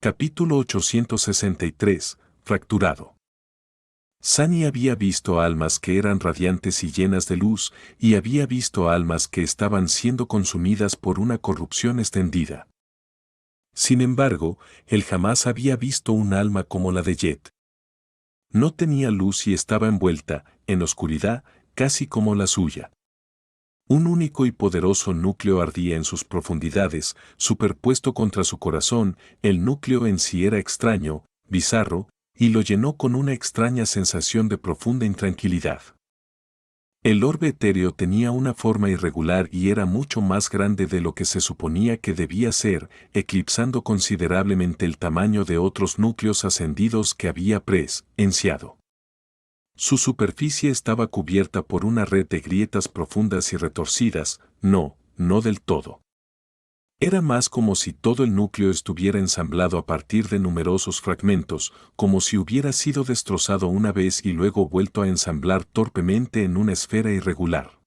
Capítulo 863, Fracturado. Sunny había visto almas que eran radiantes y llenas de luz, y había visto almas que estaban siendo consumidas por una corrupción extendida. Sin embargo, él jamás había visto un alma como la de Jet. No tenía luz y estaba envuelta, en oscuridad, casi como la suya. Un único y poderoso núcleo ardía en sus profundidades, superpuesto contra su corazón. El núcleo en sí era extraño, bizarro, y lo llenó con una extraña sensación de profunda intranquilidad. El orbe etéreo tenía una forma irregular y era mucho más grande de lo que se suponía que debía ser, eclipsando considerablemente el tamaño de otros núcleos ascendidos que había presenciado. Su superficie estaba cubierta por una red de grietas profundas y retorcidas, no del todo. Era más como si todo el núcleo estuviera ensamblado a partir de numerosos fragmentos, como si hubiera sido destrozado una vez y luego vuelto a ensamblar torpemente en una esfera irregular.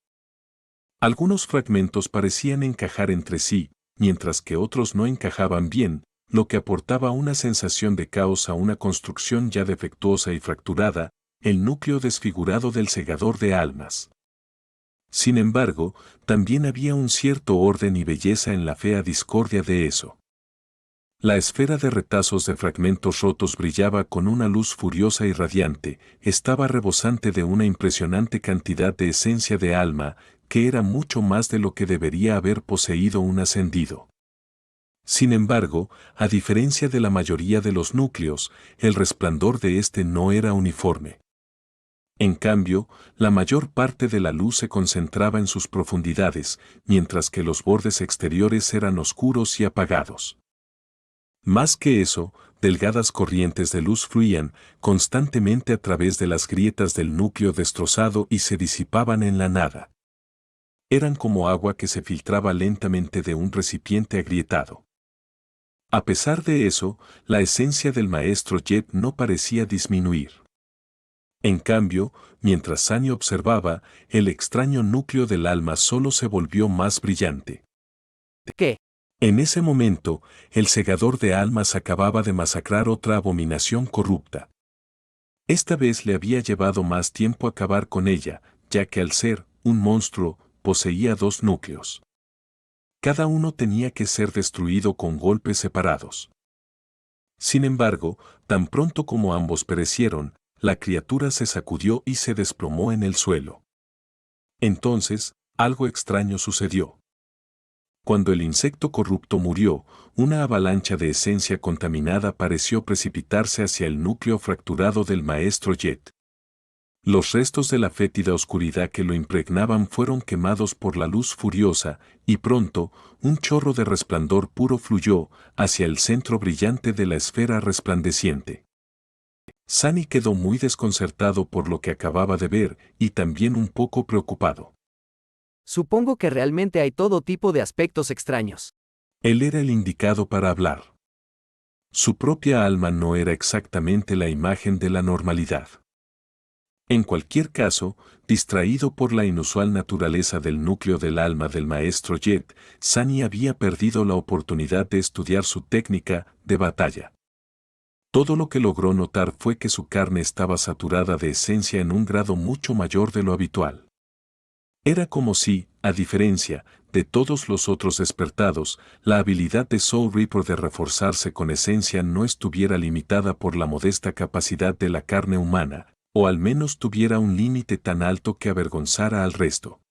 Algunos fragmentos parecían encajar entre sí, mientras que otros no encajaban bien, lo que aportaba una sensación de caos a una construcción ya defectuosa y fracturada, el núcleo desfigurado del segador de almas. Sin embargo, también había un cierto orden y belleza en la fea discordia de eso. La esfera de retazos de fragmentos rotos brillaba con una luz furiosa y radiante, estaba rebosante de una impresionante cantidad de esencia de alma, que era mucho más de lo que debería haber poseído un ascendido. Sin embargo, a diferencia de la mayoría de los núcleos, el resplandor de este no era uniforme. En cambio, la mayor parte de la luz se concentraba en sus profundidades, mientras que los bordes exteriores eran oscuros y apagados. Más que eso, delgadas corrientes de luz fluían constantemente a través de las grietas del núcleo destrozado y se disipaban en la nada. Eran como agua que se filtraba lentamente de un recipiente agrietado. A pesar de eso, la esencia del maestro Jet no parecía disminuir. En cambio, mientras Sunny observaba, el extraño núcleo del alma solo se volvió más brillante. ¿Qué? En ese momento, el segador de almas acababa de masacrar otra abominación corrupta. Esta vez le había llevado más tiempo acabar con ella, ya que al ser un monstruo, poseía dos núcleos. Cada uno tenía que ser destruido con golpes separados. Sin embargo, tan pronto como ambos perecieron, la criatura se sacudió y se desplomó en el suelo. Entonces, algo extraño sucedió. Cuando el insecto corrupto murió, una avalancha de esencia contaminada pareció precipitarse hacia el núcleo fracturado del maestro Jet. Los restos de la fétida oscuridad que lo impregnaban fueron quemados por la luz furiosa, y pronto, un chorro de resplandor puro fluyó hacia el centro brillante de la esfera resplandeciente. Sunny quedó muy desconcertado por lo que acababa de ver y también un poco preocupado. Supongo que realmente hay todo tipo de aspectos extraños. Él era el indicado para hablar. Su propia alma no era exactamente la imagen de la normalidad. En cualquier caso, distraído por la inusual naturaleza del núcleo del alma del maestro Jet, Sunny había perdido la oportunidad de estudiar su técnica de batalla. Todo lo que logró notar fue que su carne estaba saturada de esencia en un grado mucho mayor de lo habitual. Era como si, a diferencia de todos los otros despertados, la habilidad de Soul Reaper de reforzarse con esencia no estuviera limitada por la modesta capacidad de la carne humana, o al menos tuviera un límite tan alto que avergonzara al resto.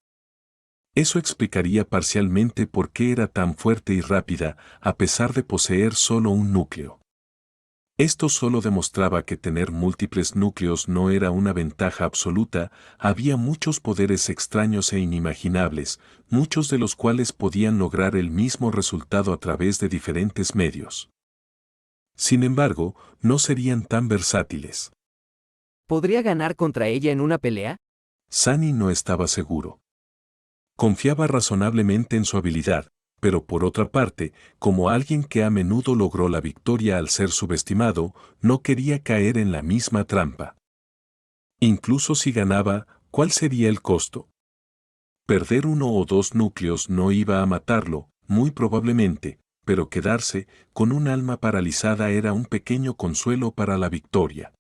Eso explicaría parcialmente por qué era tan fuerte y rápida, a pesar de poseer solo un núcleo. Esto solo demostraba que tener múltiples núcleos no era una ventaja absoluta, había muchos poderes extraños e inimaginables, muchos de los cuales podían lograr el mismo resultado a través de diferentes medios. Sin embargo, no serían tan versátiles. ¿Podría ganar contra ella en una pelea? Sunny no estaba seguro. Confiaba razonablemente en su habilidad, pero por otra parte, como alguien que a menudo logró la victoria al ser subestimado, no quería caer en la misma trampa. Incluso si ganaba, ¿cuál sería el costo? Perder uno o dos núcleos no iba a matarlo, muy probablemente, pero quedarse con un alma paralizada era un pequeño consuelo para la victoria.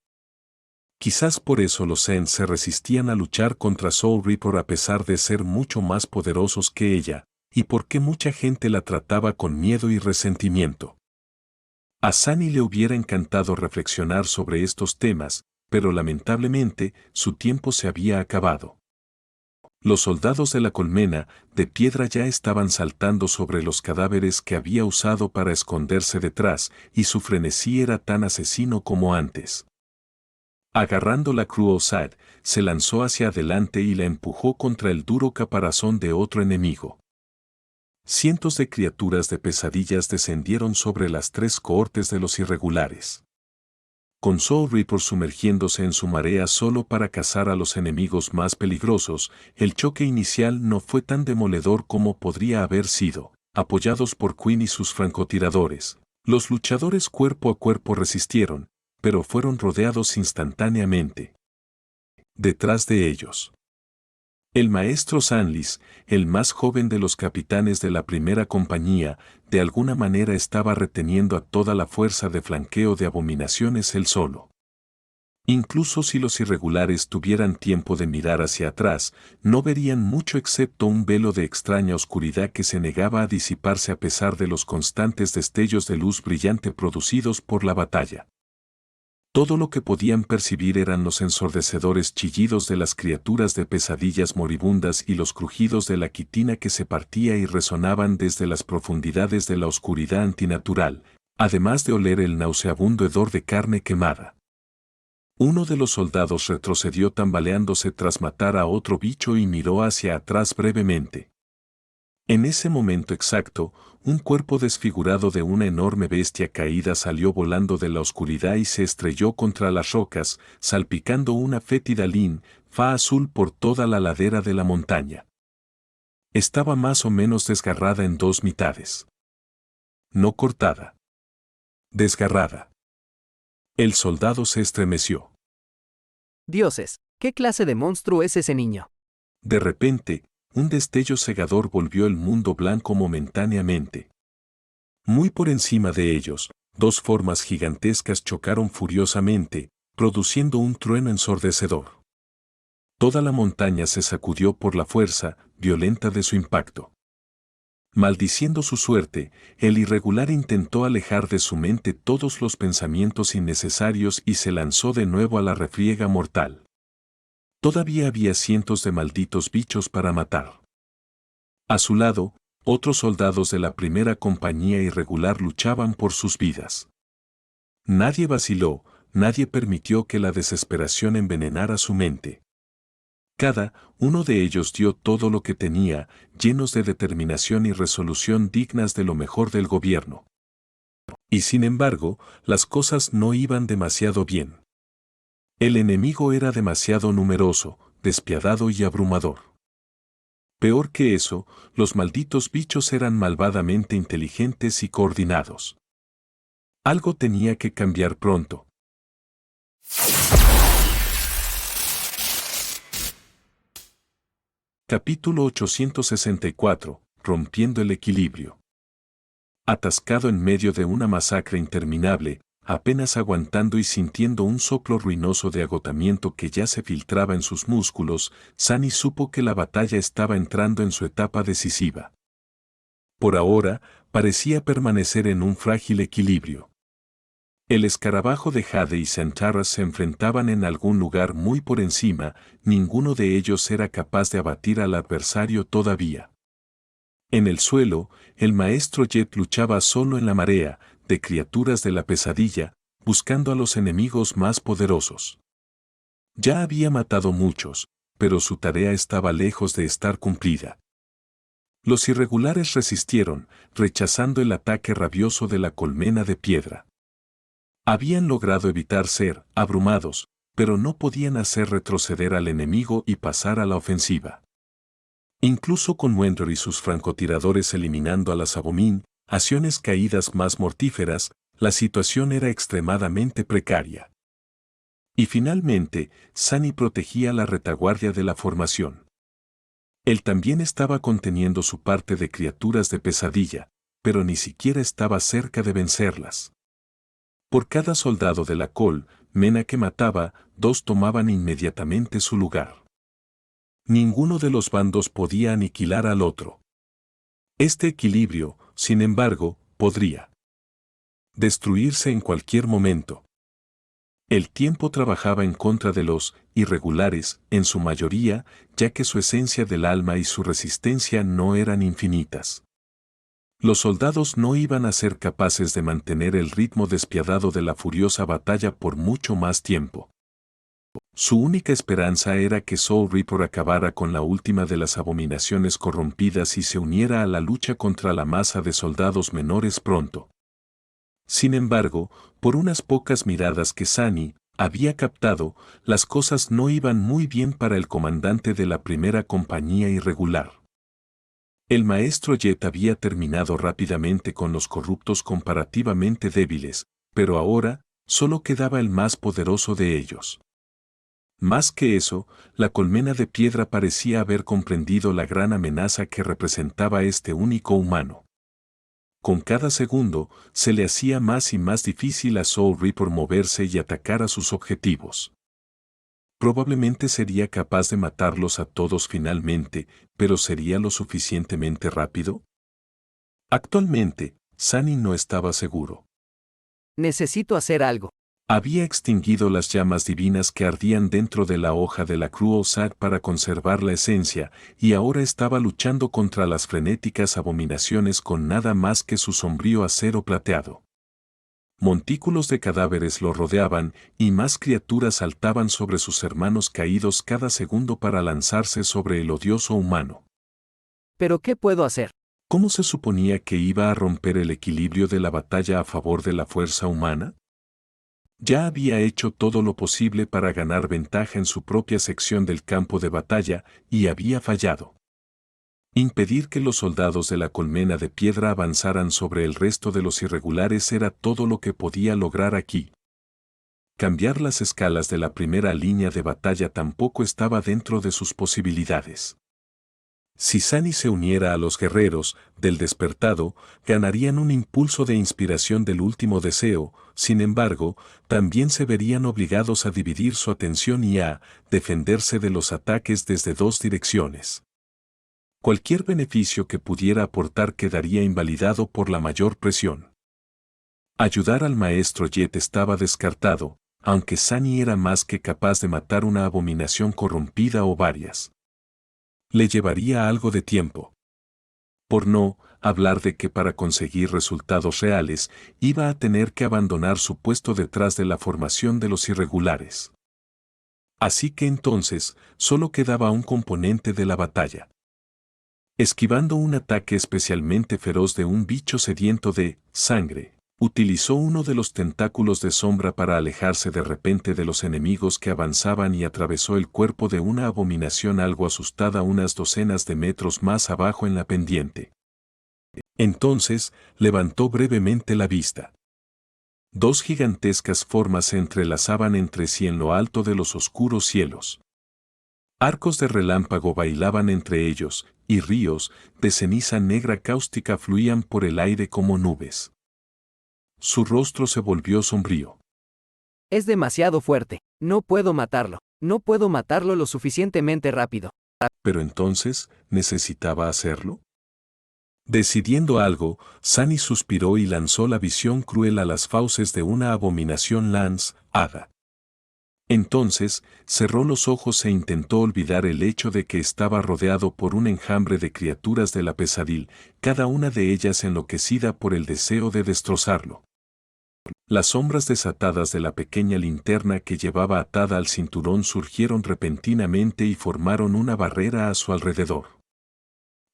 Quizás por eso los Zen se resistían a luchar contra Soul Reaper a pesar de ser mucho más poderosos que ella, y porque mucha gente la trataba con miedo y resentimiento. A Sunny le hubiera encantado reflexionar sobre estos temas, pero lamentablemente su tiempo se había acabado. Los soldados de la colmena de piedra ya estaban saltando sobre los cadáveres que había usado para esconderse detrás, y su frenesí era tan asesino como antes. Agarrando la Crusade, se lanzó hacia adelante y la empujó contra el duro caparazón de otro enemigo. Cientos de criaturas de pesadillas descendieron sobre las tres cohortes de los irregulares. Con Soul Reaper sumergiéndose en su marea solo para cazar a los enemigos más peligrosos, el choque inicial no fue tan demoledor como podría haber sido. Apoyados por Queen y sus francotiradores, los luchadores cuerpo a cuerpo resistieron, pero fueron rodeados instantáneamente. Detrás de ellos, el maestro Sanlis, el más joven de los capitanes de la primera compañía, de alguna manera estaba reteniendo a toda la fuerza de flanqueo de Abominaciones él solo. Incluso si los irregulares tuvieran tiempo de mirar hacia atrás, no verían mucho excepto un velo de extraña oscuridad que se negaba a disiparse a pesar de los constantes destellos de luz brillante producidos por la batalla. Todo lo que podían percibir eran los ensordecedores chillidos de las criaturas de pesadillas moribundas y los crujidos de la quitina que se partía y resonaban desde las profundidades de la oscuridad antinatural, además de oler el nauseabundo hedor de carne quemada. Uno de los soldados retrocedió tambaleándose tras matar a otro bicho y miró hacia atrás brevemente. En ese momento exacto, un cuerpo desfigurado de una enorme bestia caída salió volando de la oscuridad y se estrelló contra las rocas, salpicando una fétida linfa azul por toda la ladera de la montaña. Estaba más o menos desgarrada en dos mitades. No cortada. Desgarrada. El soldado se estremeció. Dioses, ¿qué clase de monstruo es ese niño? De repente, un destello cegador volvió el mundo blanco momentáneamente. Muy por encima de ellos, dos formas gigantescas chocaron furiosamente, produciendo un trueno ensordecedor. Toda la montaña se sacudió por la fuerza violenta de su impacto. Maldiciendo su suerte, el irregular intentó alejar de su mente todos los pensamientos innecesarios y se lanzó de nuevo a la refriega mortal. Todavía había cientos de malditos bichos para matar. A su lado, otros soldados de la primera compañía irregular luchaban por sus vidas. Nadie vaciló, nadie permitió que la desesperación envenenara su mente. Cada uno de ellos dio todo lo que tenía, llenos de determinación y resolución dignas de lo mejor del gobierno. Y sin embargo, las cosas no iban demasiado bien. El enemigo era demasiado numeroso, despiadado y abrumador. Peor que eso, los malditos bichos eran malvadamente inteligentes y coordinados. Algo tenía que cambiar pronto. Capítulo 864. Rompiendo el equilibrio. Atascado en medio de una masacre interminable, apenas aguantando y sintiendo un soplo ruinoso de agotamiento que ya se filtraba en sus músculos, Sunny supo que la batalla estaba entrando en su etapa decisiva. Por ahora, parecía permanecer en un frágil equilibrio. El escarabajo de Jade y Centaurus se enfrentaban en algún lugar muy por encima, ninguno de ellos era capaz de abatir al adversario todavía. En el suelo, el maestro Jet luchaba solo en la marea de criaturas de la pesadilla, buscando a los enemigos más poderosos. Ya había matado muchos, pero su tarea estaba lejos de estar cumplida. Los irregulares resistieron, rechazando el ataque rabioso de la colmena de piedra. Habían logrado evitar ser abrumados, pero no podían hacer retroceder al enemigo y pasar a la ofensiva. Incluso con Wendor y sus francotiradores eliminando a las abominaciones caídas más mortíferas, la situación era extremadamente precaria. Y finalmente, Sunny protegía la retaguardia de la formación. Él también estaba conteniendo su parte de criaturas de pesadilla, pero ni siquiera estaba cerca de vencerlas. Por cada soldado de la col mena que mataba, 2 tomaban inmediatamente su lugar. Ninguno de los bandos podía aniquilar al otro. Este equilibrio, sin embargo, podría destruirse en cualquier momento. El tiempo trabajaba en contra de los irregulares, en su mayoría, ya que su esencia del alma y su resistencia no eran infinitas. Los soldados no iban a ser capaces de mantener el ritmo despiadado de la furiosa batalla por mucho más tiempo. Su única esperanza era que Soul Reaper acabara con la última de las abominaciones corrompidas y se uniera a la lucha contra la masa de soldados menores pronto. Sin embargo, por unas pocas miradas que Sunny había captado, las cosas no iban muy bien para el comandante de la primera compañía irregular. El maestro Jet había terminado rápidamente con los corruptos comparativamente débiles, pero ahora solo quedaba el más poderoso de ellos. Más que eso, la colmena de piedra parecía haber comprendido la gran amenaza que representaba este único humano. Con cada segundo, se le hacía más y más difícil a Soul Reaper moverse y atacar a sus objetivos. Probablemente sería capaz de matarlos a todos finalmente, pero ¿sería lo suficientemente rápido? Actualmente, Sunny no estaba seguro. Necesito hacer algo. Había extinguido las llamas divinas que ardían dentro de la hoja de la Cruel Sad para conservar la esencia, y ahora estaba luchando contra las frenéticas abominaciones con nada más que su sombrío acero plateado. Montículos de cadáveres lo rodeaban, y más criaturas saltaban sobre sus hermanos caídos cada segundo para lanzarse sobre el odioso humano. ¿Pero qué puedo hacer? ¿Cómo se suponía que iba a romper el equilibrio de la batalla a favor de la fuerza humana? Ya había hecho todo lo posible para ganar ventaja en su propia sección del campo de batalla, y había fallado. Impedir que los soldados de la colmena de piedra avanzaran sobre el resto de los irregulares era todo lo que podía lograr aquí. Cambiar las escalas de la primera línea de batalla tampoco estaba dentro de sus posibilidades. Si Sunny se uniera a los guerreros del despertado, ganarían un impulso de inspiración del último deseo, sin embargo, también se verían obligados a dividir su atención y a defenderse de los ataques desde 2 direcciones. Cualquier beneficio que pudiera aportar quedaría invalidado por la mayor presión. Ayudar al maestro Jet estaba descartado, aunque Sunny era más que capaz de matar una abominación corrompida o varias. Le llevaría algo de tiempo. Por no hablar de que para conseguir resultados reales, iba a tener que abandonar su puesto detrás de la formación de los irregulares. Así que entonces, solo quedaba un componente de la batalla. Esquivando un ataque especialmente feroz de un bicho sediento de sangre, utilizó uno de los tentáculos de sombra para alejarse de repente de los enemigos que avanzaban y atravesó el cuerpo de una abominación algo asustada unas docenas de metros más abajo en la pendiente. Entonces, levantó brevemente la vista. 2 gigantescas formas se entrelazaban entre sí en lo alto de los oscuros cielos. Arcos de relámpago bailaban entre ellos, y ríos de ceniza negra cáustica fluían por el aire como nubes. Su rostro se volvió sombrío. Es demasiado fuerte. No puedo matarlo. No puedo matarlo lo suficientemente rápido. Pero entonces, ¿necesitaba hacerlo? Decidiendo algo, Sunny suspiró y lanzó la visión cruel a las fauces de una abominación lanzada. Entonces, cerró los ojos e intentó olvidar el hecho de que estaba rodeado por un enjambre de criaturas de la pesadilla, cada una de ellas enloquecida por el deseo de destrozarlo. Las sombras desatadas de la pequeña linterna que llevaba atada al cinturón surgieron repentinamente y formaron una barrera a su alrededor.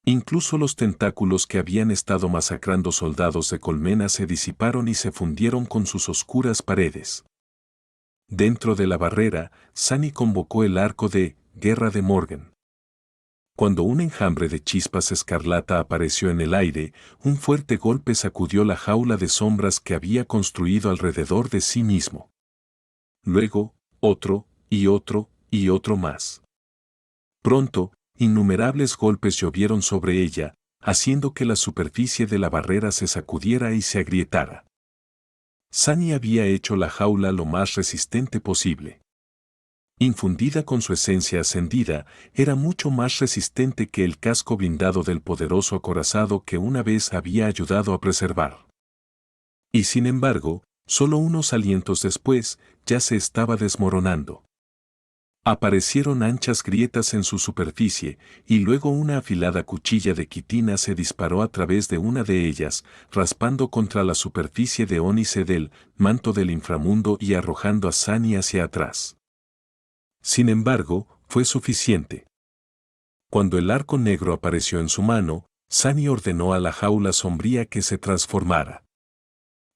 Incluso los tentáculos que habían estado masacrando soldados de colmena se disiparon y se fundieron con sus oscuras paredes. Dentro de la barrera, Sunny convocó el arco de guerra de Morgan. Cuando un enjambre de chispas escarlata apareció en el aire, un fuerte golpe sacudió la jaula de sombras que había construido alrededor de sí mismo. Luego, otro, y otro, y otro más. Pronto, innumerables golpes llovieron sobre ella, haciendo que la superficie de la barrera se sacudiera y se agrietara. Sunny había hecho la jaula lo más resistente posible. Infundida con su esencia ascendida, era mucho más resistente que el casco blindado del poderoso acorazado que una vez había ayudado a preservar. Y sin embargo, solo unos alientos después, ya se estaba desmoronando. Aparecieron anchas grietas en su superficie, y luego una afilada cuchilla de quitina se disparó a través de una de ellas, raspando contra la superficie de ónice del manto del inframundo y arrojando a Sunny hacia atrás. Sin embargo, fue suficiente. Cuando el arco negro apareció en su mano, Sunny ordenó a la jaula sombría que se transformara.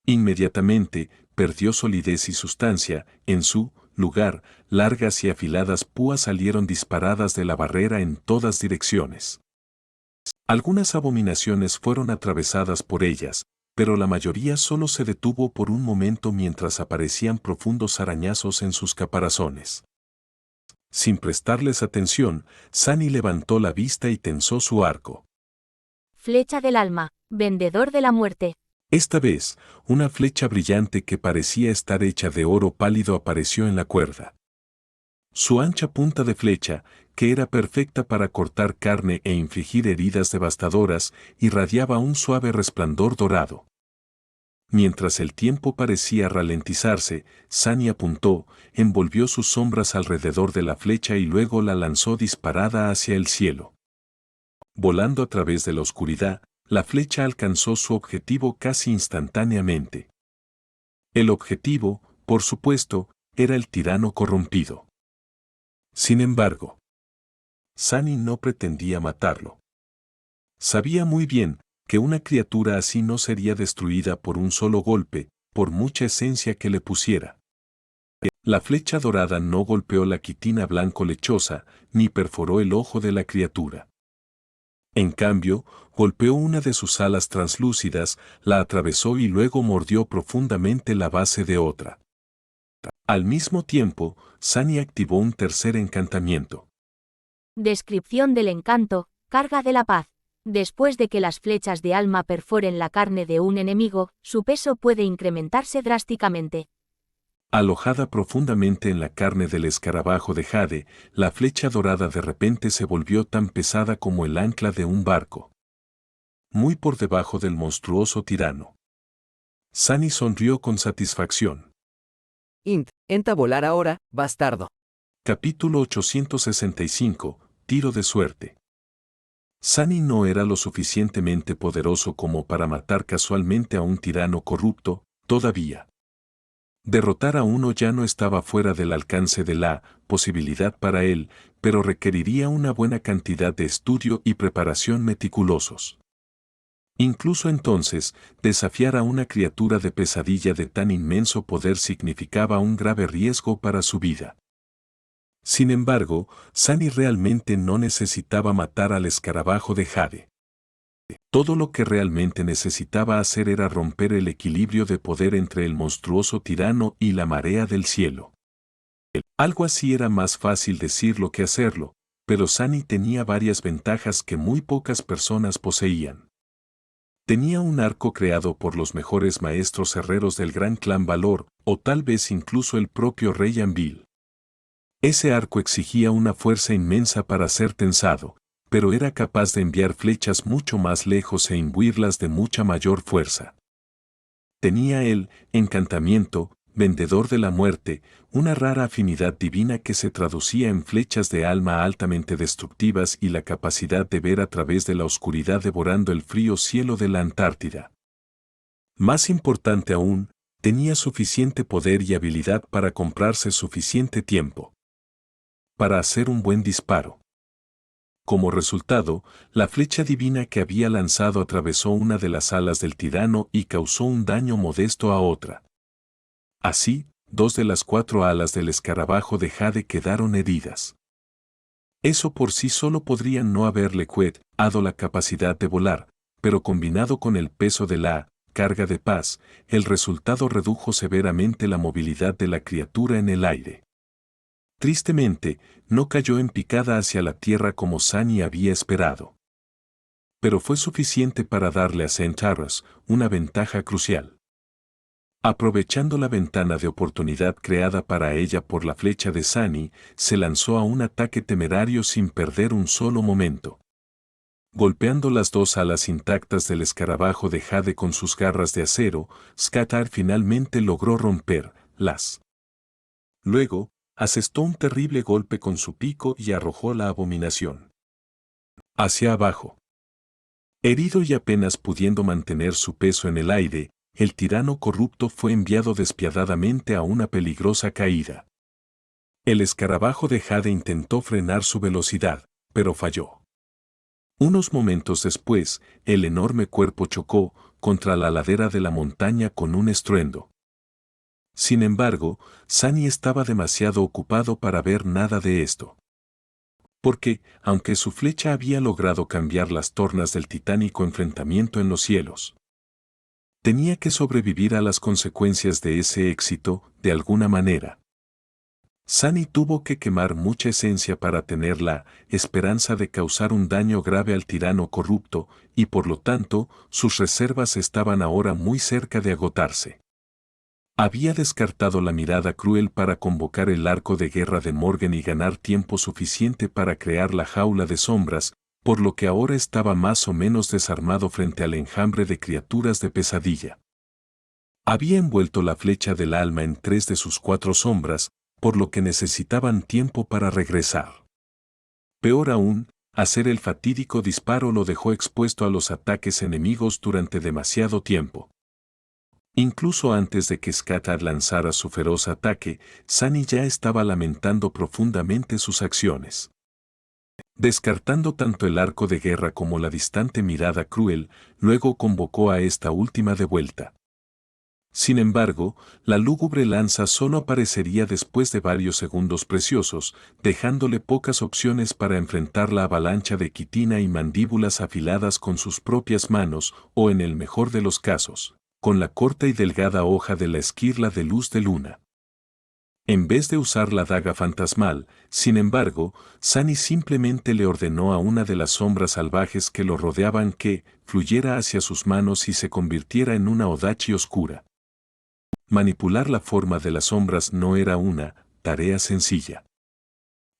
Inmediatamente, perdió solidez y sustancia, en su lugar, largas y afiladas púas salieron disparadas de la barrera en todas direcciones. Algunas abominaciones fueron atravesadas por ellas, pero la mayoría solo se detuvo por un momento mientras aparecían profundos arañazos en sus caparazones. Sin prestarles atención, Sunny levantó la vista y tensó su arco. Flecha del alma, vendedor de la muerte. Esta vez, una flecha brillante que parecía estar hecha de oro pálido apareció en la cuerda. Su ancha punta de flecha, que era perfecta para cortar carne e infligir heridas devastadoras, irradiaba un suave resplandor dorado. Mientras el tiempo parecía ralentizarse, Sunny apuntó, envolvió sus sombras alrededor de la flecha y luego la lanzó disparada hacia el cielo. Volando a través de la oscuridad, la flecha alcanzó su objetivo casi instantáneamente. El objetivo, por supuesto, era el tirano corrompido. Sin embargo, Sunny no pretendía matarlo. Sabía muy bien que una criatura así no sería destruida por un solo golpe, por mucha esencia que le pusiera. La flecha dorada no golpeó la quitina blanco lechosa, ni perforó el ojo de la criatura. En cambio, golpeó una de sus alas translúcidas, la atravesó y luego mordió profundamente la base de otra. Al mismo tiempo, Sunny activó un tercer encantamiento. Descripción del encanto, carga de la paz. Después de que las flechas de alma perforen la carne de un enemigo, su peso puede incrementarse drásticamente. Alojada profundamente en la carne del escarabajo de jade, la flecha dorada de repente se volvió tan pesada como el ancla de un barco. Muy por debajo del monstruoso tirano. Sunny sonrió con satisfacción. Intenta volar ahora, bastardo. Capítulo 865, Tiro de suerte. Sunny no era lo suficientemente poderoso como para matar casualmente a un tirano corrupto, todavía. Derrotar a uno ya no estaba fuera del alcance de la posibilidad para él, pero requeriría una buena cantidad de estudio y preparación meticulosos. Incluso entonces, desafiar a una criatura de pesadilla de tan inmenso poder significaba un grave riesgo para su vida. Sin embargo, Sunny realmente no necesitaba matar al escarabajo de jade. Todo lo que realmente necesitaba hacer era romper el equilibrio de poder entre el monstruoso tirano y la marea del cielo. Algo así era más fácil decirlo que hacerlo, pero Sunny tenía varias ventajas que muy pocas personas poseían. Tenía un arco creado por los mejores maestros herreros del gran clan Valor, o tal vez incluso el propio rey Anvil. Ese arco exigía una fuerza inmensa para ser tensado, pero era capaz de enviar flechas mucho más lejos e imbuirlas de mucha mayor fuerza. Tenía el encantamiento, vendedor de la muerte, una rara afinidad divina que se traducía en flechas de alma altamente destructivas y la capacidad de ver a través de la oscuridad devorando el frío cielo de la Antártida. Más importante aún, tenía suficiente poder y habilidad para comprarse suficiente tiempo para hacer un buen disparo. Como resultado, la flecha divina que había lanzado atravesó una de las alas del tirano y causó un daño modesto a otra. Así, 2 de las 4 alas del escarabajo de jade quedaron heridas. Eso por sí solo podría no haberle dado la capacidad de volar, pero combinado con el peso de la carga de paz, el resultado redujo severamente la movilidad de la criatura en el aire. Tristemente, no cayó en picada hacia la tierra como Sunny había esperado. pero fue suficiente para darle a Centaurus una ventaja crucial. Aprovechando la ventana de oportunidad creada para ella por la flecha de Sunny, se lanzó a un ataque temerario sin perder un solo momento. Golpeando las dos alas intactas del escarabajo de Jade con sus garras de acero, Scatar finalmente logró romperlas. Luego, asestó un terrible golpe con su pico y arrojó la abominación hacia abajo. Herido y apenas pudiendo mantener su peso en el aire, el tirano corrupto fue enviado despiadadamente a una peligrosa caída. El escarabajo de Jade intentó frenar su velocidad, pero falló. Unos momentos después, el enorme cuerpo chocó contra la ladera de la montaña con un estruendo. Sin embargo, Sunny estaba demasiado ocupado para ver nada de esto. Porque, aunque su flecha había logrado cambiar las tornas del titánico enfrentamiento en los cielos, tenía que sobrevivir a las consecuencias de ese éxito, de alguna manera. Sunny tuvo que quemar mucha esencia para tener la esperanza de causar un daño grave al tirano corrupto, y por lo tanto, sus reservas estaban ahora muy cerca de agotarse. Había descartado la mirada cruel para convocar el arco de guerra de Morgan y ganar tiempo suficiente para crear la jaula de sombras, por lo que ahora estaba más o menos desarmado frente al enjambre de criaturas de pesadilla. Había envuelto la flecha del alma en 3 de sus 4 sombras, por lo que necesitaban tiempo para regresar. Peor aún, hacer el fatídico disparo lo dejó expuesto a los ataques enemigos durante demasiado tiempo. Incluso antes de que Scatar lanzara su feroz ataque, Sunny ya estaba lamentando profundamente sus acciones. Descartando tanto el arco de guerra como la distante mirada cruel, luego convocó a esta última de vuelta. Sin embargo, la lúgubre lanza solo aparecería después de varios segundos preciosos, dejándole pocas opciones para enfrentar la avalancha de quitina y mandíbulas afiladas con sus propias manos, o en el mejor de los casos, con la corta y delgada hoja de la esquirla de luz de luna. En vez de usar la daga fantasmal, sin embargo, Sunny simplemente le ordenó a una de las sombras salvajes que lo rodeaban que fluyera hacia sus manos y se convirtiera en una odachi oscura. Manipular la forma de las sombras no era una tarea sencilla.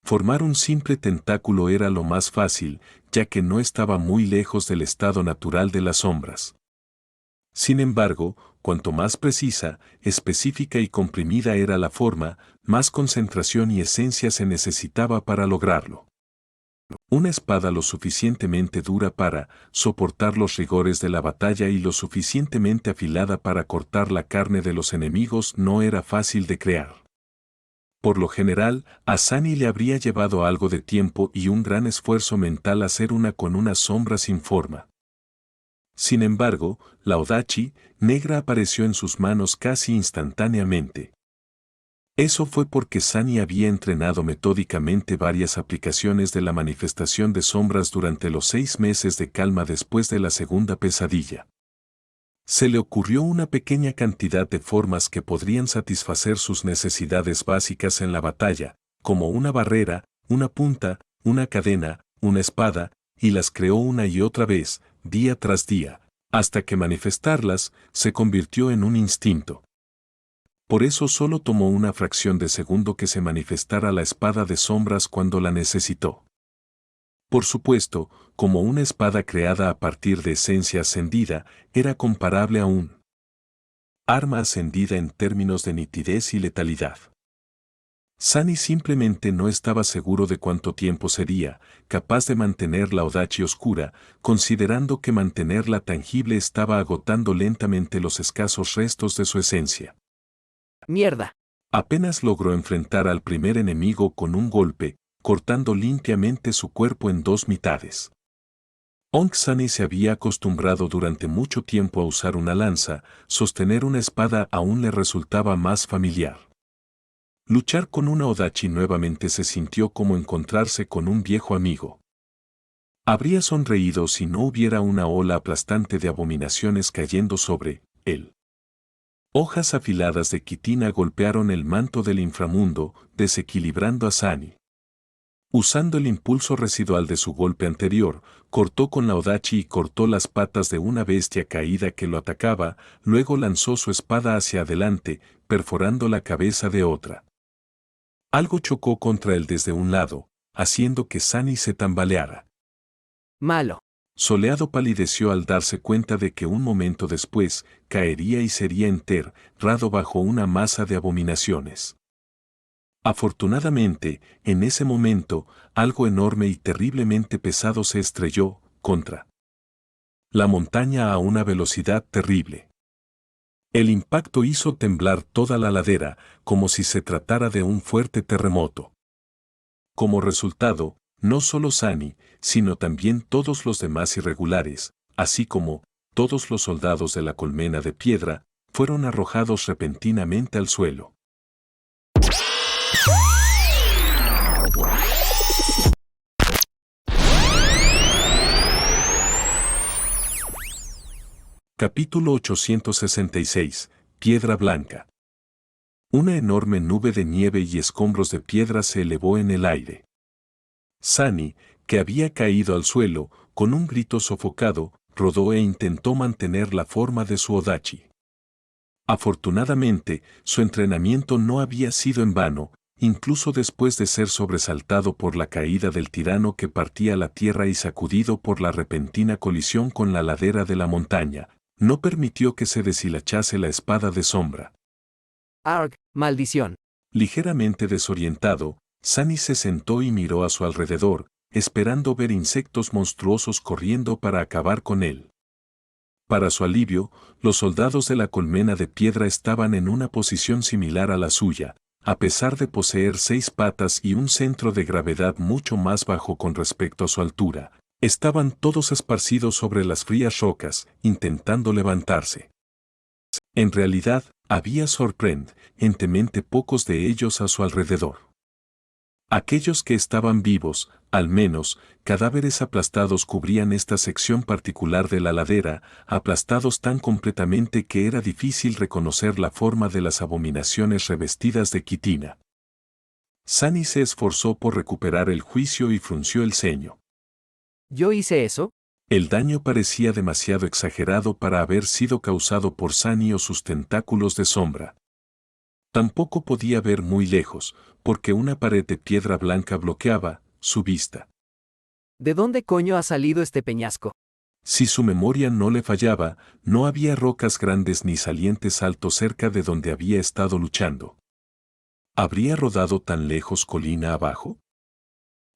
Formar un simple tentáculo era lo más fácil, ya que no estaba muy lejos del estado natural de las sombras. Sin embargo, cuanto más precisa, específica y comprimida era la forma, más concentración y esencia se necesitaba para lograrlo. Una espada lo suficientemente dura para soportar los rigores de la batalla y lo suficientemente afilada para cortar la carne de los enemigos no era fácil de crear. Por lo general, a Sunny le habría llevado algo de tiempo y un gran esfuerzo mental hacer una con una sombra sin forma. Sin embargo, la odachi negra apareció en sus manos casi instantáneamente. Eso fue porque Sunny había entrenado metódicamente varias aplicaciones de la manifestación de sombras durante los 6 meses de calma después de la segunda pesadilla. Se le ocurrió una pequeña cantidad de formas que podrían satisfacer sus necesidades básicas en la batalla, como una barrera, una punta, una cadena, una espada, y las creó una y otra vez, día tras día, hasta que manifestarlas se convirtió en un instinto. Por eso solo tomó una fracción de segundo que se manifestara la espada de sombras cuando la necesitó. Por supuesto, como una espada creada a partir de esencia ascendida, era comparable a un arma ascendida en términos de nitidez y letalidad. Sunny simplemente no estaba seguro de cuánto tiempo sería capaz de mantener la odachi oscura, considerando que mantenerla tangible estaba agotando lentamente los escasos restos de su esencia. ¡Mierda! Apenas logró enfrentar al primer enemigo con un golpe, cortando limpiamente su cuerpo en 2 mitades. Aunque Sunny se había acostumbrado durante mucho tiempo a usar una lanza, sostener una espada aún le resultaba más familiar. Luchar con una odachi nuevamente se sintió como encontrarse con un viejo amigo. Habría sonreído si no hubiera una ola aplastante de abominaciones cayendo sobre él. Hojas afiladas de quitina golpearon el manto del inframundo, desequilibrando a Sunny. Usando el impulso residual de su golpe anterior, cortó con la Odachi y cortó las patas de una bestia caída que lo atacaba, luego lanzó su espada hacia adelante, perforando la cabeza de otra. Algo chocó contra él desde un lado, haciendo que Sunny se tambaleara. Malo. Soleado palideció al darse cuenta de que un momento después caería y sería enterrado bajo una masa de abominaciones. Afortunadamente, en ese momento, algo enorme y terriblemente pesado se estrelló contra la montaña a una velocidad terrible. El impacto hizo temblar toda la ladera, como si se tratara de un fuerte terremoto. Como resultado, no solo Sunny, sino también todos los demás irregulares, así como todos los soldados de la colmena de piedra, fueron arrojados repentinamente al suelo. Capítulo 866. Piedra Blanca. Una enorme nube de nieve y escombros de piedra se elevó en el aire. Sunny, que había caído al suelo, con un grito sofocado, rodó e intentó mantener la forma de su Odachi. Afortunadamente, su entrenamiento no había sido en vano, incluso después de ser sobresaltado por la caída del tirano que partía la tierra y sacudido por la repentina colisión con la ladera de la montaña, no permitió que se deshilachase la espada de sombra. Arg, maldición. Ligeramente desorientado, Sunny se sentó y miró a su alrededor, esperando ver insectos monstruosos corriendo para acabar con él. Para su alivio, los soldados de la colmena de piedra estaban en una posición similar a la suya, a pesar de poseer 6 patas y un centro de gravedad mucho más bajo con respecto a su altura. Estaban todos esparcidos sobre las frías rocas, intentando levantarse. En realidad, había sorprendentemente pocos de ellos a su alrededor. Aquellos que estaban vivos, al menos, cadáveres aplastados cubrían esta sección particular de la ladera, aplastados tan completamente que era difícil reconocer la forma de las abominaciones revestidas de quitina. Sunny se esforzó por recuperar el juicio y frunció el ceño. ¿Yo hice eso? El daño parecía demasiado exagerado para haber sido causado por Sunny o sus tentáculos de sombra. Tampoco podía ver muy lejos, porque una pared de piedra blanca bloqueaba su vista. ¿De dónde coño ha salido este peñasco? Si su memoria no le fallaba, no había rocas grandes ni salientes altos cerca de donde había estado luchando. ¿Habría rodado tan lejos colina abajo?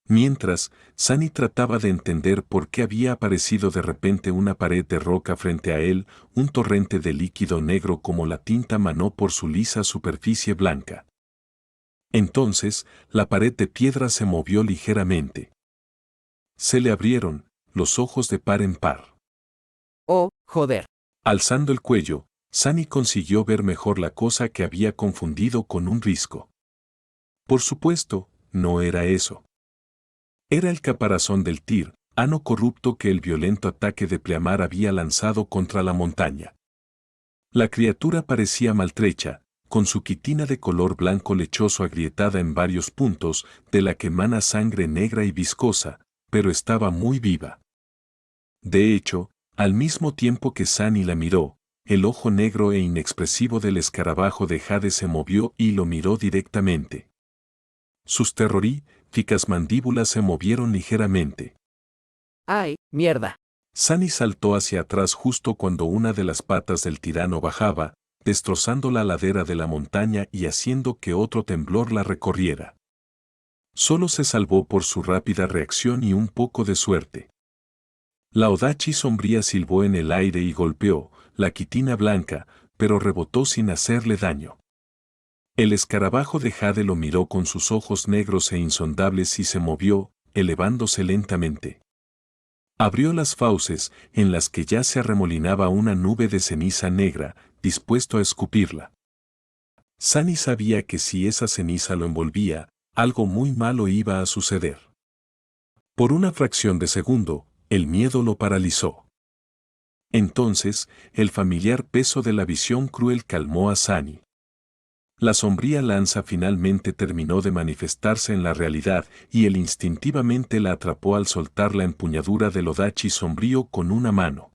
Mientras, Sunny trataba de entender por qué había aparecido de repente una pared de roca frente a él, un torrente de líquido negro como la tinta manó por su lisa superficie blanca. Entonces, la pared de piedra se movió ligeramente. Se le abrieron los ojos de par en par. Oh, joder. Alzando el cuello, Sunny consiguió ver mejor la cosa que había confundido con un risco. Por supuesto, no era eso. Era el caparazón del tirano corrupto que el violento ataque de pleamar había lanzado contra la montaña. La criatura parecía maltrecha, con su quitina de color blanco lechoso agrietada en varios puntos, de la que emana sangre negra y viscosa, pero estaba muy viva. De hecho, al mismo tiempo que Sunny la miró, el ojo negro e inexpresivo del escarabajo de jade se movió y lo miró directamente. Sus terroríficas mandíbulas se movieron ligeramente. ¡Ay, mierda! Sunny saltó hacia atrás justo cuando una de las patas del tirano bajaba, destrozando la ladera de la montaña y haciendo que otro temblor la recorriera. Solo se salvó por su rápida reacción y un poco de suerte. La Odachi sombría silbó en el aire y golpeó la quitina blanca, pero rebotó sin hacerle daño. El escarabajo de jade lo miró con sus ojos negros e insondables y se movió, elevándose lentamente. Abrió las fauces, en las que ya se arremolinaba una nube de ceniza negra, dispuesto a escupirla. Sunny sabía que si esa ceniza lo envolvía, algo muy malo iba a suceder. Por una fracción de segundo, el miedo lo paralizó. Entonces, el familiar peso de la visión cruel calmó a Sunny. La sombría lanza finalmente terminó de manifestarse en la realidad y él instintivamente la atrapó al soltar la empuñadura del odachi sombrío con una mano.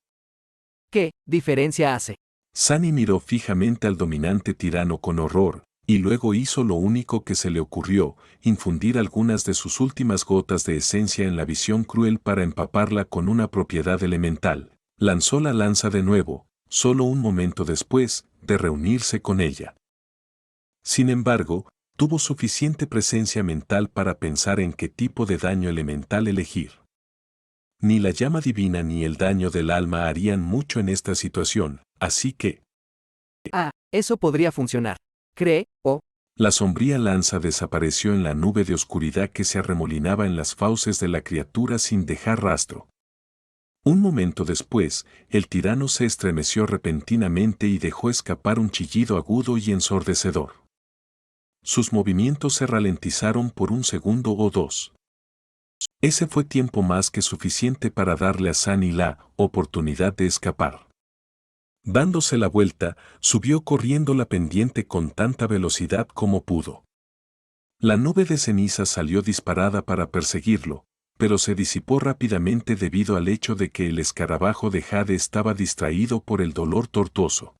¿Qué diferencia hace? Sunny miró fijamente al dominante tirano con horror, y luego hizo lo único que se le ocurrió, infundir algunas de sus últimas gotas de esencia en la visión cruel para empaparla con una propiedad elemental. Lanzó la lanza de nuevo, solo un momento después de reunirse con ella. Sin embargo, tuvo suficiente presencia mental para pensar en qué tipo de daño elemental elegir. Ni la llama divina ni el daño del alma harían mucho en esta situación, así que... Eso podría funcionar. ¿Cree? La sombría lanza desapareció en la nube de oscuridad que se arremolinaba en las fauces de la criatura sin dejar rastro. Un momento después, el tirano se estremeció repentinamente y dejó escapar un chillido agudo y ensordecedor. Sus movimientos se ralentizaron por un segundo o dos. Ese fue tiempo más que suficiente para darle a Sunny la oportunidad de escapar. Dándose la vuelta, subió corriendo la pendiente con tanta velocidad como pudo. La nube de ceniza salió disparada para perseguirlo, pero se disipó rápidamente debido al hecho de que el escarabajo de jade estaba distraído por el dolor tortuoso.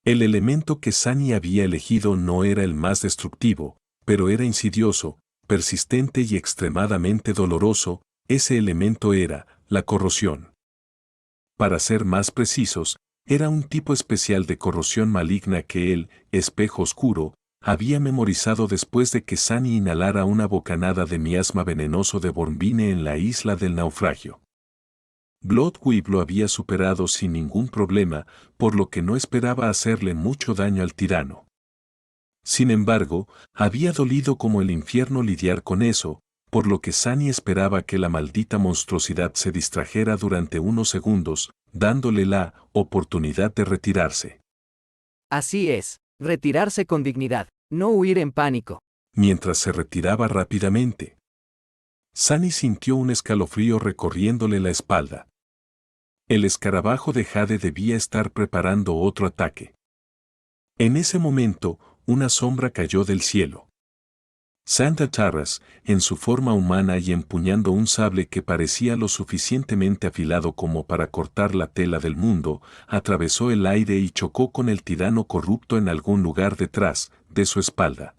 El elemento que Sunny había elegido no era el más destructivo, pero era insidioso, persistente y extremadamente doloroso. Ese elemento era la corrosión. Para ser más precisos, era un tipo especial de corrosión maligna que el espejo oscuro había memorizado después de que Sunny inhalara una bocanada de miasma venenoso de Borbine en la isla del naufragio. Bloodweb lo había superado sin ningún problema, por lo que no esperaba hacerle mucho daño al tirano. Sin embargo, había dolido como el infierno lidiar con eso, por lo que Sunny esperaba que la maldita monstruosidad se distrajera durante unos segundos, dándole la oportunidad de retirarse. Así es, retirarse con dignidad, no huir en pánico. Mientras se retiraba rápidamente, Sunny sintió un escalofrío recorriéndole la espalda. El escarabajo de jade debía estar preparando otro ataque. En ese momento, una sombra cayó del cielo. Santa Tarras, en su forma humana y empuñando un sable que parecía lo suficientemente afilado como para cortar la tela del mundo, atravesó el aire y chocó con el tirano corrupto en algún lugar detrás de su espalda.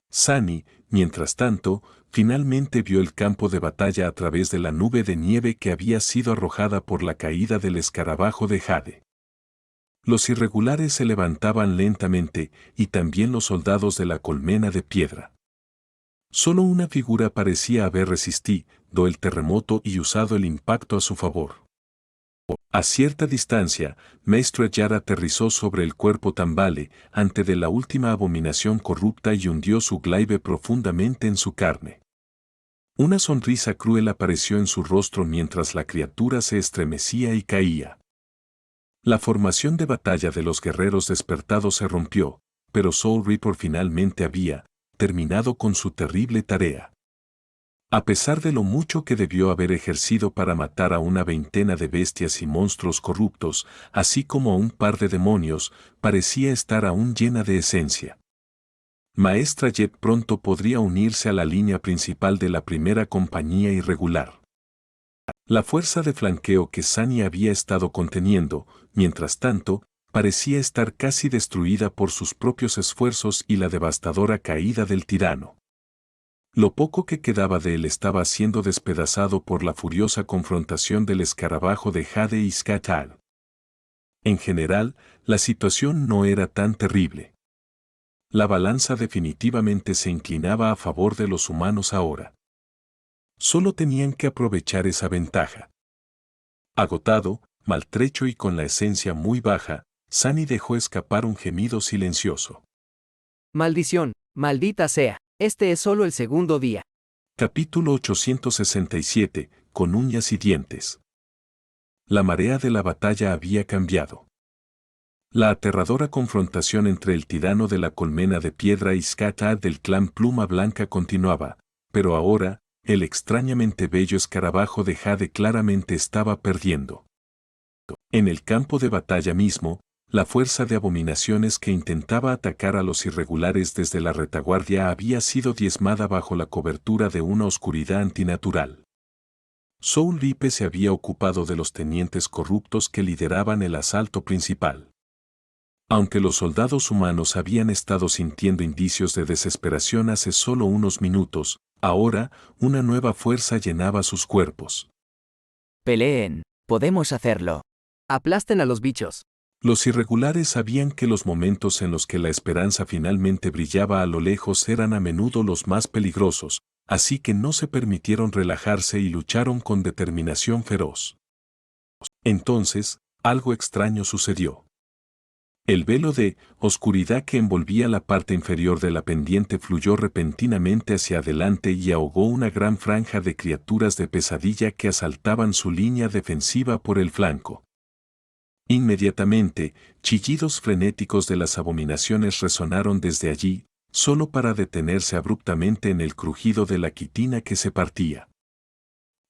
Sunny, mientras tanto, finalmente vio el campo de batalla a través de la nube de nieve que había sido arrojada por la caída del escarabajo de jade. Los irregulares se levantaban lentamente y también los soldados de la colmena de piedra. Solo una figura parecía haber resistido el terremoto y usado el impacto a su favor. A cierta distancia, Maestro Yara aterrizó sobre el cuerpo Tambale ante de la última abominación corrupta y hundió su glaive profundamente en su carne. Una sonrisa cruel apareció en su rostro mientras la criatura se estremecía y caía. La formación de batalla de los guerreros despertados se rompió, pero Soul Reaper finalmente había terminado con su terrible tarea. A pesar de lo mucho que debió haber ejercido para matar a una veintena de bestias y monstruos corruptos, así como a un par de demonios, parecía estar aún llena de esencia. Maestra Jet pronto podría unirse a la línea principal de la primera compañía irregular. La fuerza de flanqueo que Sunny había estado conteniendo, mientras tanto, parecía estar casi destruida por sus propios esfuerzos y la devastadora caída del tirano. Lo poco que quedaba de él estaba siendo despedazado por la furiosa confrontación del escarabajo de Jade y Skatal. En general, la situación no era tan terrible. La balanza definitivamente se inclinaba a favor de los humanos ahora. Solo tenían que aprovechar esa ventaja. Agotado, maltrecho y con la esencia muy baja, Sunny dejó escapar un gemido silencioso. Maldición, maldita sea, este es solo el segundo día. Capítulo 867, con uñas y dientes. La marea de la batalla había cambiado. La aterradora confrontación entre el tirano de la colmena de piedra y Skatal del clan Pluma Blanca continuaba, pero ahora, el extrañamente bello escarabajo de Jade claramente estaba perdiendo. En el campo de batalla mismo, La fuerza de abominaciones que intentaba atacar a los irregulares desde la retaguardia había sido diezmada bajo la cobertura de una oscuridad antinatural. Soul Ripe se había ocupado de los tenientes corruptos que lideraban el asalto principal. Aunque los soldados humanos habían estado sintiendo indicios de desesperación hace solo unos minutos, ahora una nueva fuerza llenaba sus cuerpos. Peleen, podemos hacerlo. Aplasten a los bichos. Los irregulares sabían que los momentos en los que la esperanza finalmente brillaba a lo lejos eran a menudo los más peligrosos, así que no se permitieron relajarse y lucharon con determinación feroz. Entonces, algo extraño sucedió. El velo de oscuridad que envolvía la parte inferior de la pendiente fluyó repentinamente hacia adelante y ahogó una gran franja de criaturas de pesadilla que asaltaban su línea defensiva por el flanco. Inmediatamente, chillidos frenéticos de las abominaciones resonaron desde allí, solo para detenerse abruptamente en el crujido de la quitina que se partía.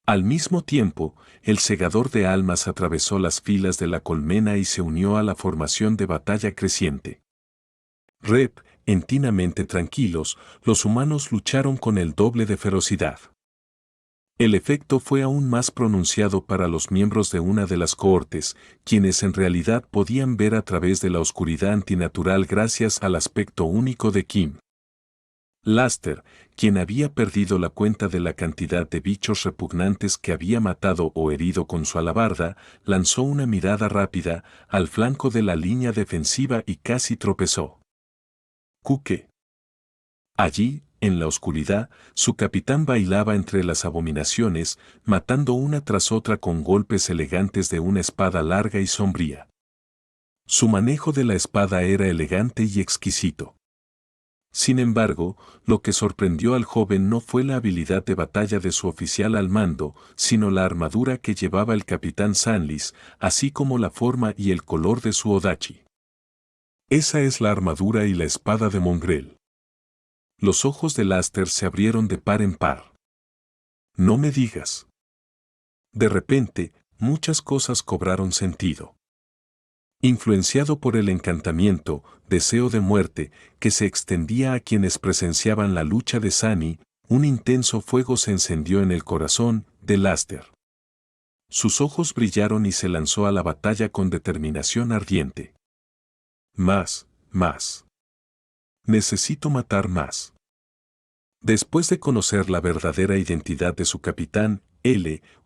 Al mismo tiempo, el segador de almas atravesó las filas de la colmena y se unió a la formación de batalla creciente. Repentinamente tranquilos, los humanos lucharon con el doble de ferocidad. El efecto fue aún más pronunciado para los miembros de una de las cohortes, quienes en realidad podían ver a través de la oscuridad antinatural gracias al aspecto único de Kim. Laster, quien había perdido la cuenta de la cantidad de bichos repugnantes que había matado o herido con su alabarda, lanzó una mirada rápida al flanco de la línea defensiva y casi tropezó. Kuke. Allí, en la oscuridad, su capitán bailaba entre las abominaciones, matando una tras otra con golpes elegantes de una espada larga y sombría. Su manejo de la espada era elegante y exquisito. Sin embargo, lo que sorprendió al joven no fue la habilidad de batalla de su oficial al mando, sino la armadura que llevaba el capitán Sanlis, así como la forma y el color de su odachi. Esa es la armadura y la espada de Mongrel. Los ojos de Laster se abrieron de par en par. No me digas. De repente, muchas cosas cobraron sentido. Influenciado por el encantamiento, deseo de muerte, que se extendía a quienes presenciaban la lucha de Sunny, un intenso fuego se encendió en el corazón de Laster. Sus ojos brillaron y se lanzó a la batalla con determinación ardiente. Más. Necesito matar más. Después de conocer la verdadera identidad de su capitán,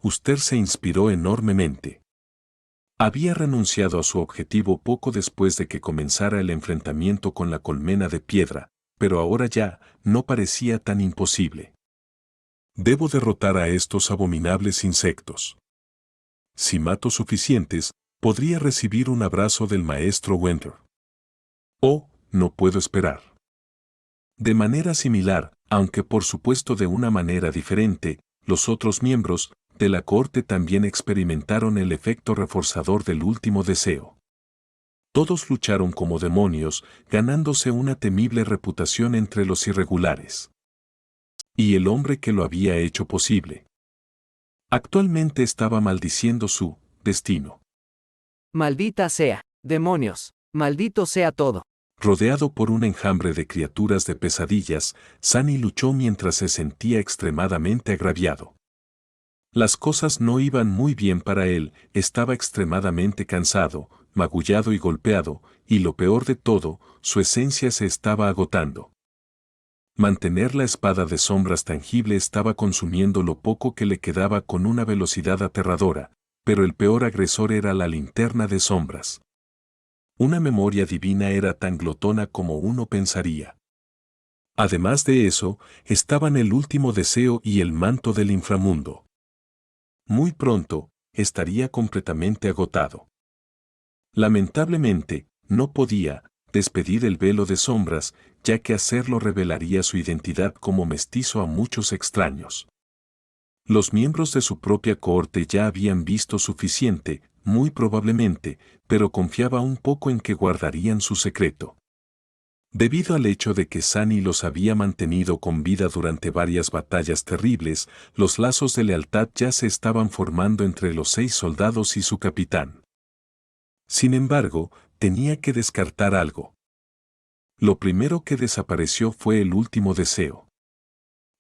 Uster se inspiró enormemente. Había renunciado a su objetivo poco después de que comenzara el enfrentamiento con la colmena de piedra, pero ahora ya no parecía tan imposible. Debo derrotar a estos abominables insectos. Si mato suficientes, podría recibir un abrazo del maestro Winter. Oh, no puedo esperar. De manera similar, aunque por supuesto de una manera diferente, los otros miembros de la cohorte también experimentaron el efecto reforzador del último deseo. Todos lucharon como demonios, ganándose una temible reputación entre los irregulares. Y el hombre que lo había hecho posible. Actualmente estaba maldiciendo su destino. Maldita sea, demonios, maldito sea todo. Rodeado por un enjambre de criaturas de pesadillas, Sunny luchó mientras se sentía extremadamente agraviado. Las cosas no iban muy bien para él, estaba extremadamente cansado, magullado y golpeado, y lo peor de todo, su esencia se estaba agotando. Mantener la espada de sombras tangible estaba consumiendo lo poco que le quedaba con una velocidad aterradora, pero el peor agresor era la linterna de sombras. Una memoria divina era tan glotona como uno pensaría. Además de eso, estaban el último deseo y el manto del inframundo. Muy pronto, estaría completamente agotado. Lamentablemente, no podía despedir el velo de sombras, ya que hacerlo revelaría su identidad como mestizo a muchos extraños. Los miembros de su propia cohorte ya habían visto suficiente, muy probablemente, pero confiaba un poco en que guardarían su secreto. Debido al hecho de que Sunny los había mantenido con vida durante varias batallas terribles, los lazos de lealtad ya se estaban formando entre los 6 soldados y su capitán. Sin embargo, tenía que descartar algo. Lo primero que desapareció fue el último deseo.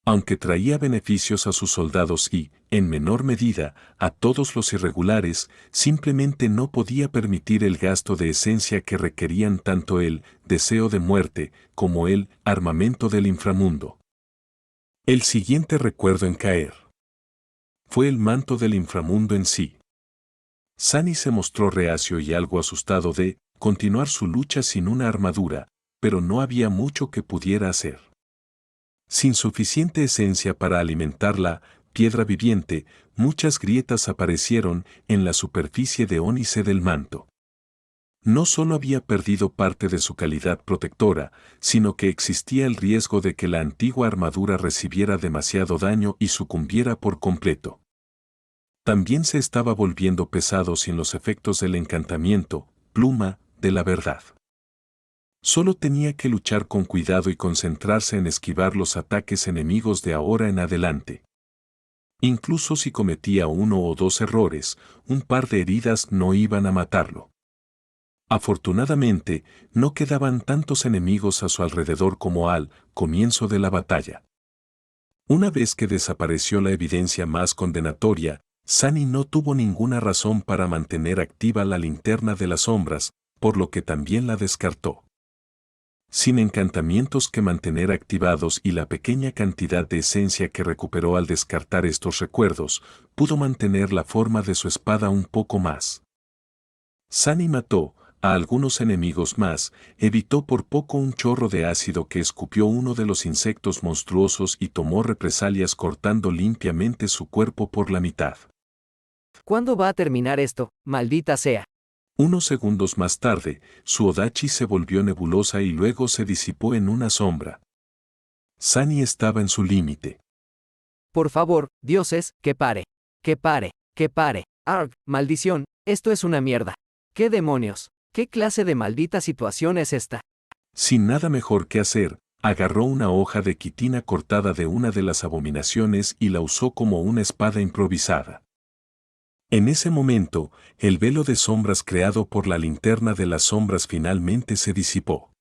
Aunque traía beneficios a sus soldados y, en menor medida, a todos los irregulares, simplemente no podía permitir el gasto de esencia que requerían tanto el deseo de muerte como el armamento del inframundo. El siguiente recuerdo en caer fue el manto del inframundo en sí. Sunny se mostró reacio y algo asustado de continuar su lucha sin una armadura, pero no había mucho que pudiera hacer. Sin suficiente esencia para alimentar la piedra viviente, muchas grietas aparecieron en la superficie de ónice del manto. No solo había perdido parte de su calidad protectora, sino que existía el riesgo de que la antigua armadura recibiera demasiado daño y sucumbiera por completo. También se estaba volviendo pesado sin los efectos del encantamiento, pluma, de la verdad. Solo tenía que luchar con cuidado y concentrarse en esquivar los ataques enemigos de ahora en adelante. Incluso si cometía uno o dos errores, un par de heridas no iban a matarlo. Afortunadamente, no quedaban tantos enemigos a su alrededor como al comienzo de la batalla. Una vez que desapareció la evidencia más condenatoria, Sunny no tuvo ninguna razón para mantener activa la linterna de las sombras, por lo que también la descartó. Sin encantamientos que mantener activados y la pequeña cantidad de esencia que recuperó al descartar estos recuerdos, pudo mantener la forma de su espada un poco más. Sunny mató a algunos enemigos más, evitó por poco un chorro de ácido que escupió uno de los insectos monstruosos y tomó represalias cortando limpiamente su cuerpo por la mitad. ¿Cuándo va a terminar esto, maldita sea? Unos segundos más tarde, su odachi se volvió nebulosa y luego se disipó en una sombra. Sunny estaba en su límite. Por favor, dioses, que pare. Que pare, que pare. Arg, maldición, esto es una mierda. ¿Qué demonios? ¿Qué clase de maldita situación es esta? Sin nada mejor que hacer, agarró una hoja de quitina cortada de una de las abominaciones y la usó como una espada improvisada. En ese momento, el velo de sombras creado por la linterna de las sombras finalmente se disipó.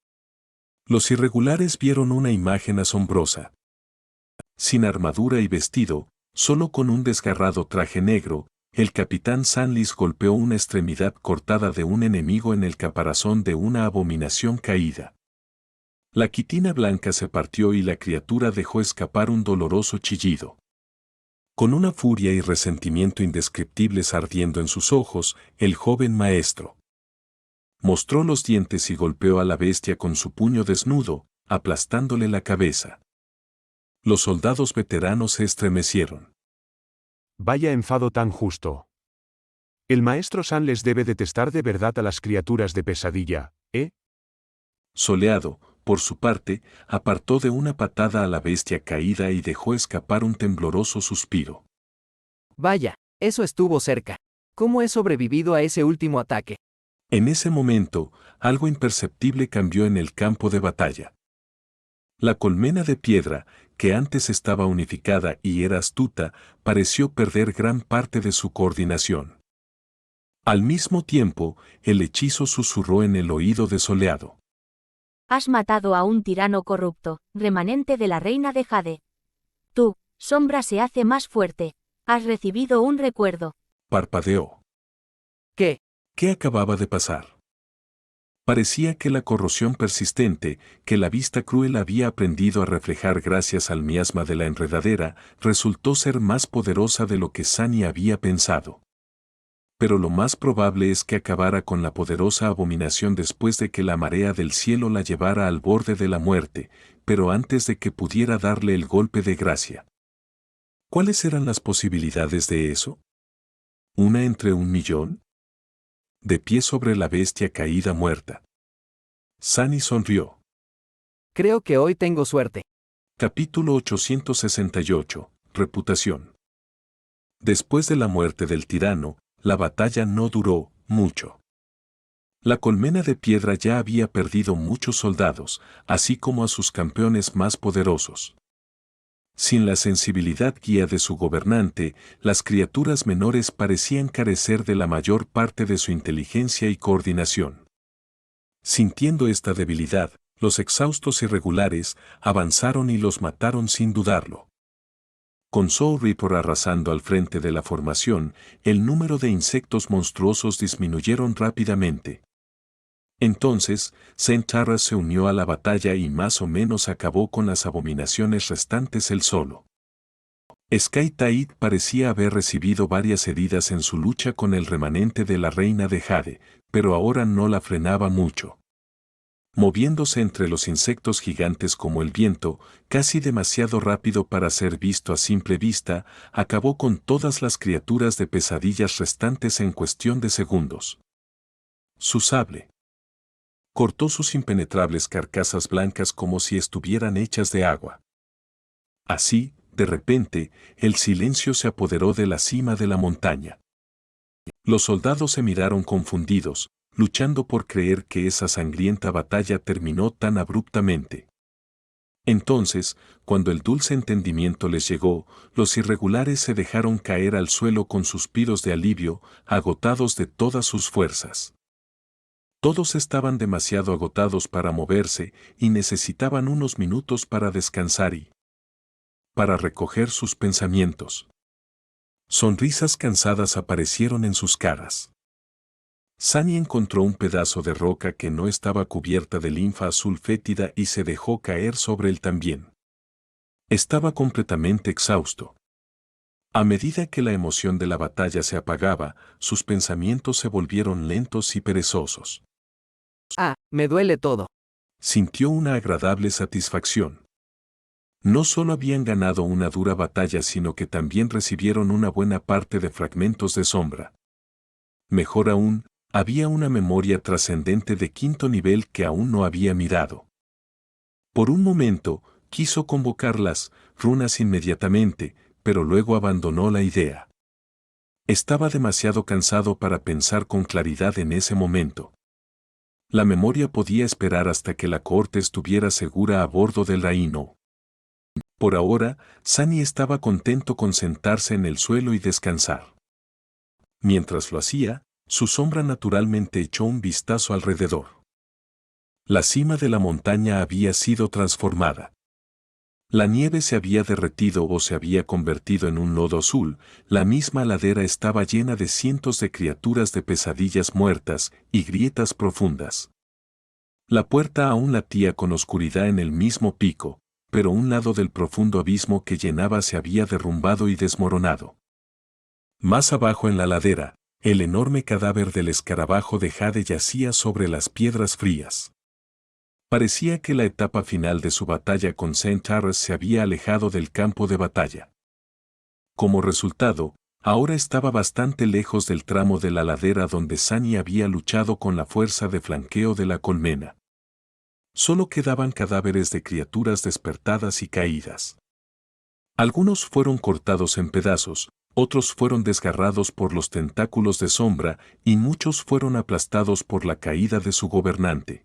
Los irregulares vieron una imagen asombrosa. Sin armadura y vestido, solo con un desgarrado traje negro, el capitán Sanlis golpeó una extremidad cortada de un enemigo en el caparazón de una abominación caída. La quitina blanca se partió y la criatura dejó escapar un doloroso chillido. Con una furia y resentimiento indescriptibles ardiendo en sus ojos, el joven maestro mostró los dientes y golpeó a la bestia con su puño desnudo, aplastándole la cabeza. Los soldados veteranos se estremecieron. Vaya enfado tan justo. El maestro San les debe detestar de verdad a las criaturas de pesadilla, ¿eh? Soleado, por su parte, apartó de una patada a la bestia caída y dejó escapar un tembloroso suspiro. Vaya, eso estuvo cerca. ¿Cómo he sobrevivido a ese último ataque? En ese momento, algo imperceptible cambió en el campo de batalla. La colmena de piedra, que antes estaba unificada y era astuta, pareció perder gran parte de su coordinación. Al mismo tiempo, el hechizo susurró en el oído de Soleado. Has matado a un tirano corrupto, remanente de la reina de Jade. Tu sombra se hace más fuerte. Has recibido un recuerdo. Parpadeó. ¿Qué? ¿Qué acababa de pasar? Parecía que la corrosión persistente, que la vista cruel había aprendido a reflejar gracias al miasma de la enredadera, resultó ser más poderosa de lo que Sunny había pensado. Pero lo más probable es que acabara con la poderosa abominación después de que la marea del cielo la llevara al borde de la muerte, pero antes de que pudiera darle el golpe de gracia. ¿Cuáles eran las posibilidades de eso? ¿Una entre 1.000.000? De pie sobre la bestia caída muerta. Sunny sonrió. Creo que hoy tengo suerte. Capítulo 868. Reputación. Después de la muerte del tirano, la batalla no duró mucho. La colmena de piedra ya había perdido muchos soldados, así como a sus campeones más poderosos. Sin la sensibilidad guía de su gobernante, las criaturas menores parecían carecer de la mayor parte de su inteligencia y coordinación. Sintiendo esta debilidad, los exhaustos irregulares avanzaron y los mataron sin dudarlo. Con Soul Reaper arrasando al frente de la formación, el número de insectos monstruosos disminuyeron rápidamente. Entonces, Saint-Charras se unió a la batalla y más o menos acabó con las abominaciones restantes él solo. Sky-Taid parecía haber recibido varias heridas en su lucha con el remanente de la reina de Jade, pero ahora no la frenaba mucho. Moviéndose entre los insectos gigantes como el viento, casi demasiado rápido para ser visto a simple vista, acabó con todas las criaturas de pesadillas restantes en cuestión de segundos. Su sable cortó sus impenetrables carcasas blancas como si estuvieran hechas de agua. Así, de repente, el silencio se apoderó de la cima de la montaña. Los soldados se miraron confundidos, luchando por creer que esa sangrienta batalla terminó tan abruptamente. Entonces, cuando el dulce entendimiento les llegó, los irregulares se dejaron caer al suelo con suspiros de alivio, agotados de todas sus fuerzas. Todos estaban demasiado agotados para moverse y necesitaban unos minutos para descansar y para recoger sus pensamientos. Sonrisas cansadas aparecieron en sus caras. Sunny encontró un pedazo de roca que no estaba cubierta de linfa azul fétida y se dejó caer sobre él también. Estaba completamente exhausto. A medida que la emoción de la batalla se apagaba, sus pensamientos se volvieron lentos y perezosos. Ah, me duele todo. Sintió una agradable satisfacción. No solo habían ganado una dura batalla, sino que también recibieron una buena parte de fragmentos de sombra. Mejor aún, había una memoria trascendente de quinto nivel que aún no había mirado. Por un momento, quiso convocar las runas inmediatamente, pero luego abandonó la idea. Estaba demasiado cansado para pensar con claridad en ese momento. La memoria podía esperar hasta que la cohorte estuviera segura a bordo del Rhino. Por ahora, Sunny estaba contento con sentarse en el suelo y descansar. Mientras lo hacía, su sombra naturalmente echó un vistazo alrededor. La cima de la montaña había sido transformada. La nieve se había derretido o se había convertido en un lodo azul, la misma ladera estaba llena de cientos de criaturas de pesadillas muertas y grietas profundas. La puerta aún latía con oscuridad en el mismo pico, pero un lado del profundo abismo que llenaba se había derrumbado y desmoronado. Más abajo en la ladera, el enorme cadáver del escarabajo de Jade yacía sobre las piedras frías. Parecía que la etapa final de su batalla con Saint-Charras se había alejado del campo de batalla. Como resultado, ahora estaba bastante lejos del tramo de la ladera donde Sunny había luchado con la fuerza de flanqueo de la colmena. Solo quedaban cadáveres de criaturas despertadas y caídas. Algunos fueron cortados en pedazos, otros fueron desgarrados por los tentáculos de sombra y muchos fueron aplastados por la caída de su gobernante.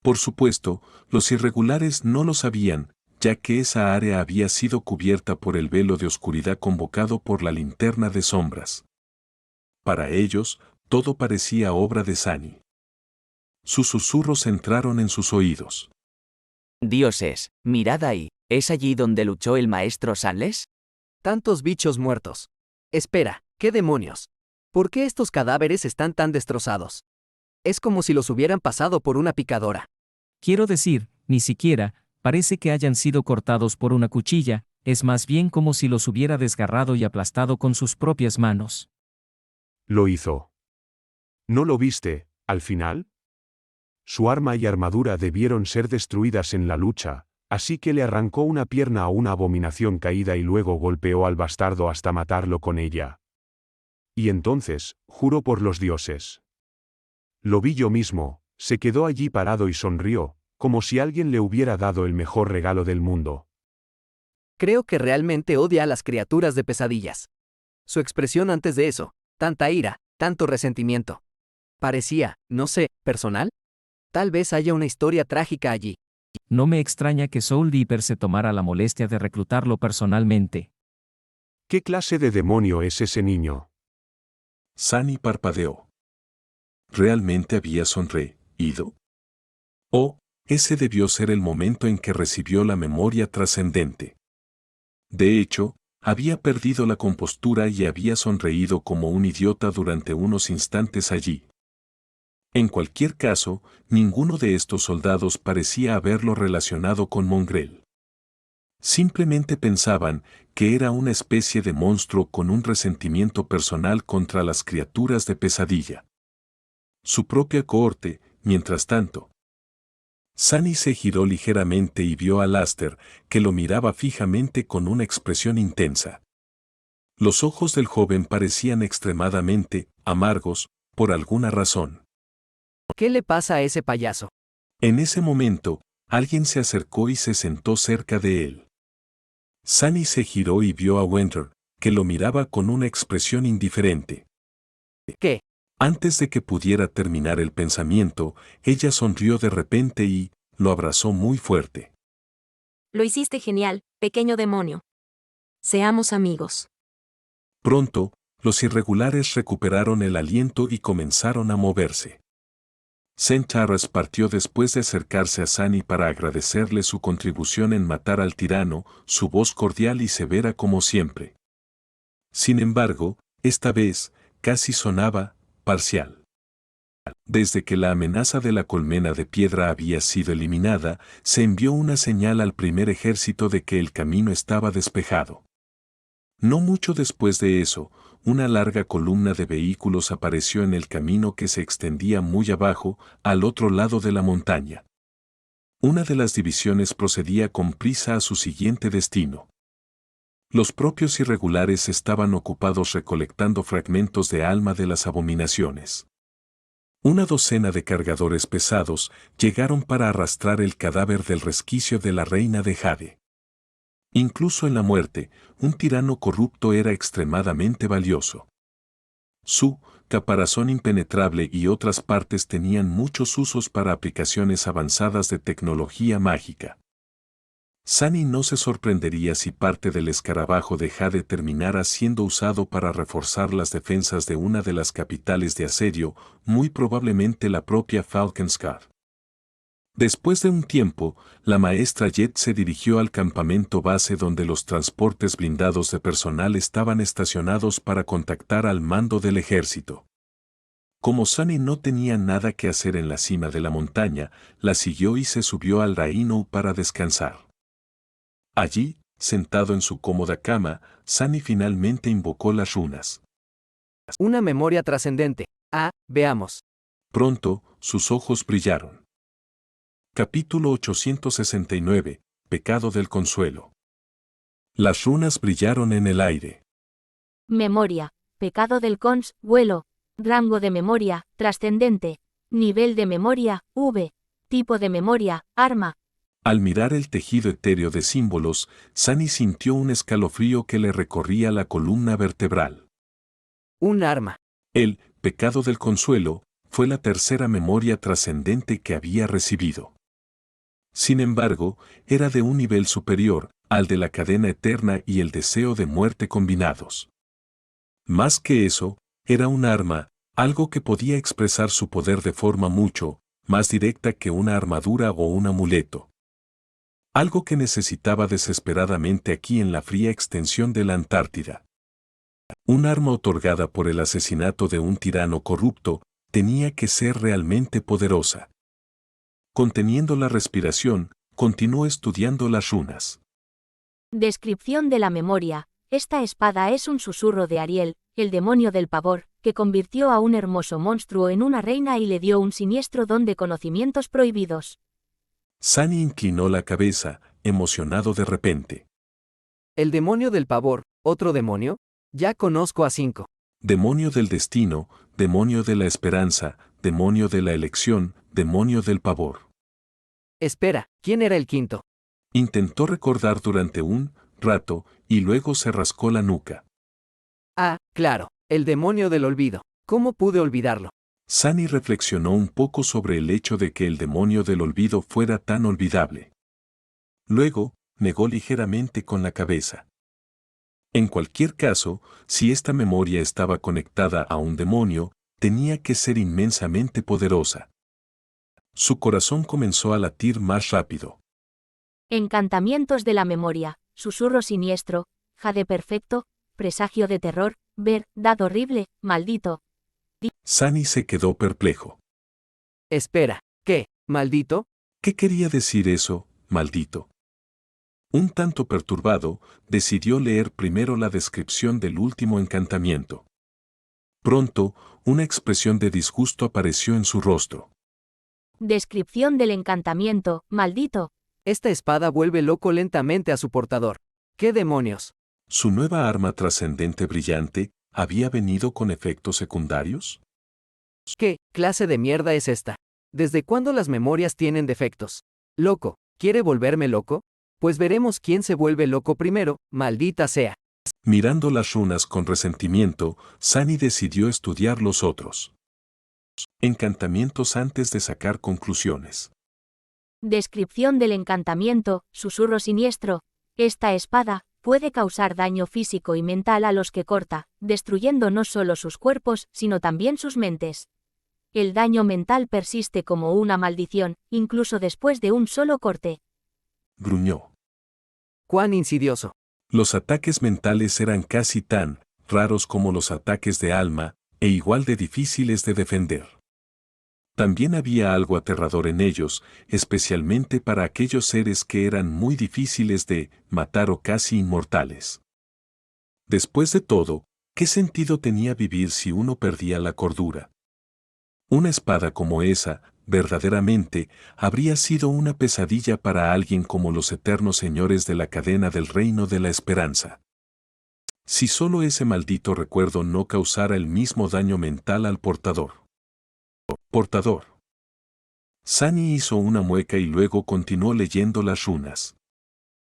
Por supuesto, los irregulares no lo sabían, ya que esa área había sido cubierta por el velo de oscuridad convocado por la linterna de sombras. Para ellos, todo parecía obra de Sunny. Sus susurros entraron en sus oídos. Dioses, mirad ahí, ¿es allí donde luchó el maestro Sunless? Tantos bichos muertos. Espera, ¿qué demonios? ¿Por qué estos cadáveres están tan destrozados? Es como si los hubieran pasado por una picadora. Quiero decir, ni siquiera, parece que hayan sido cortados por una cuchilla, es más bien como si los hubiera desgarrado y aplastado con sus propias manos. Lo hizo. ¿No lo viste, al final? Su arma y armadura debieron ser destruidas en la lucha, así que le arrancó una pierna a una abominación caída y luego golpeó al bastardo hasta matarlo con ella. Y entonces, juró por los dioses. Lo vi yo mismo, se quedó allí parado y sonrió, como si alguien le hubiera dado el mejor regalo del mundo. Creo que realmente odia a las criaturas de pesadillas. Su expresión antes de eso, tanta ira, tanto resentimiento. Parecía, no sé, personal. Tal vez haya una historia trágica allí. No me extraña que Soul Reaper se tomara la molestia de reclutarlo personalmente. ¿Qué clase de demonio es ese niño? Sunny parpadeó. ¿Realmente había sonreído? Oh, ese debió ser el momento en que recibió la memoria trascendente. De hecho, había perdido la compostura y había sonreído como un idiota durante unos instantes allí. En cualquier caso, ninguno de estos soldados parecía haberlo relacionado con Mongrel. Simplemente pensaban que era una especie de monstruo con un resentimiento personal contra las criaturas de pesadilla. Su propia cohorte, mientras tanto. Sunny se giró ligeramente y vio a Laster, que lo miraba fijamente con una expresión intensa. Los ojos del joven parecían extremadamente amargos, por alguna razón. ¿Qué le pasa a ese payaso? En ese momento, alguien se acercó y se sentó cerca de él. Sunny se giró y vio a Winter, que lo miraba con una expresión indiferente. ¿Qué? Antes de que pudiera terminar el pensamiento, ella sonrió de repente y lo abrazó muy fuerte. Lo hiciste genial, pequeño demonio. Seamos amigos. Pronto, los irregulares recuperaron el aliento y comenzaron a moverse. Centaurus partió después de acercarse a Sunny para agradecerle su contribución en matar al tirano, su voz cordial y severa como siempre. Sin embargo, esta vez, casi sonaba parcial. Desde que la amenaza de la colmena de piedra había sido eliminada, se envió una señal al primer ejército de que el camino estaba despejado. No mucho después de eso, una larga columna de vehículos apareció en el camino que se extendía muy abajo, al otro lado de la montaña. Una de las divisiones procedía con prisa a su siguiente destino. Los propios irregulares estaban ocupados recolectando fragmentos de alma de las abominaciones. Una docena de cargadores pesados llegaron para arrastrar el cadáver del resquicio de la reina de Jade. Incluso en la muerte, un tirano corrupto era extremadamente valioso. Su caparazón impenetrable y otras partes tenían muchos usos para aplicaciones avanzadas de tecnología mágica. Sunny no se sorprendería si parte del escarabajo de Jade terminara siendo usado para reforzar las defensas de una de las capitales de asedio, muy probablemente la propia Falkenskar. Después de un tiempo, la maestra Jet se dirigió al campamento base donde los transportes blindados de personal estaban estacionados para contactar al mando del ejército. Como Sunny no tenía nada que hacer en la cima de la montaña, la siguió y se subió al Rhino para descansar. Allí, sentado en su cómoda cama, Sunny finalmente invocó las runas. Una memoria trascendente. Ah, veamos. Pronto, sus ojos brillaron. Capítulo 869. Pecado del consuelo. Las runas brillaron en el aire. Memoria. Pecado del consuelo. Rango de memoria, trascendente. Nivel de memoria, V. Tipo de memoria, arma. Al mirar el tejido etéreo de símbolos, Sunny sintió un escalofrío que le recorría la columna vertebral. Un arma. El pecado del consuelo fue la tercera memoria trascendente que había recibido. Sin embargo, era de un nivel superior al de la cadena eterna y el deseo de muerte combinados. Más que eso, era un arma, algo que podía expresar su poder de forma mucho más directa que una armadura o un amuleto. Algo que necesitaba desesperadamente aquí en la fría extensión de la Antártida. Un arma otorgada por el asesinato de un tirano corrupto tenía que ser realmente poderosa. Conteniendo la respiración, continuó estudiando las runas. Descripción de la memoria. Esta espada es un susurro de Ariel, el demonio del pavor, que convirtió a un hermoso monstruo en una reina y le dio un siniestro don de conocimientos prohibidos. Sunny inclinó la cabeza, emocionado de repente. El demonio del pavor, ¿otro demonio? Ya conozco a 5. Demonio del destino, demonio de la esperanza, demonio de la elección, demonio del pavor. Espera, ¿quién era el quinto? Intentó recordar durante un rato y luego se rascó la nuca. Ah, claro, el demonio del olvido. ¿Cómo pude olvidarlo? Sunny reflexionó un poco sobre el hecho de que el demonio del olvido fuera tan olvidable. Luego, negó ligeramente con la cabeza. En cualquier caso, si esta memoria estaba conectada a un demonio, tenía que ser inmensamente poderosa. Su corazón comenzó a latir más rápido. Encantamientos de la memoria, susurro siniestro, jade perfecto, presagio de terror, verdad horrible, maldito. Sunny se quedó perplejo. Espera, ¿qué, maldito? ¿Qué quería decir eso, maldito? Un tanto perturbado, decidió leer primero la descripción del último encantamiento. Pronto, una expresión de disgusto apareció en su rostro. Descripción del encantamiento, maldito. Esta espada vuelve loco lentamente a su portador. ¿Qué demonios? ¿Su nueva arma trascendente brillante había venido con efectos secundarios? ¿Qué clase de mierda es esta? ¿Desde cuándo las memorias tienen defectos? Loco, ¿quiere volverme loco? Pues veremos quién se vuelve loco primero, maldita sea. Mirando las runas con resentimiento, Sunny decidió estudiar los otros encantamientos antes de sacar conclusiones. Descripción del encantamiento, susurro siniestro. Esta espada puede causar daño físico y mental a los que corta, destruyendo no solo sus cuerpos, sino también sus mentes. El daño mental persiste como una maldición, incluso después de un solo corte. Gruñó. ¡Cuán insidioso! Los ataques mentales eran casi tan raros como los ataques de alma, e igual de difíciles de defender. También había algo aterrador en ellos, especialmente para aquellos seres que eran muy difíciles de matar o casi inmortales. Después de todo, ¿qué sentido tenía vivir si uno perdía la cordura? Una espada como esa, verdaderamente, habría sido una pesadilla para alguien como los eternos señores de la cadena del reino de la esperanza. Si solo ese maldito recuerdo no causara el mismo daño mental al portador. Portador. Sunny hizo una mueca y luego continuó leyendo las runas.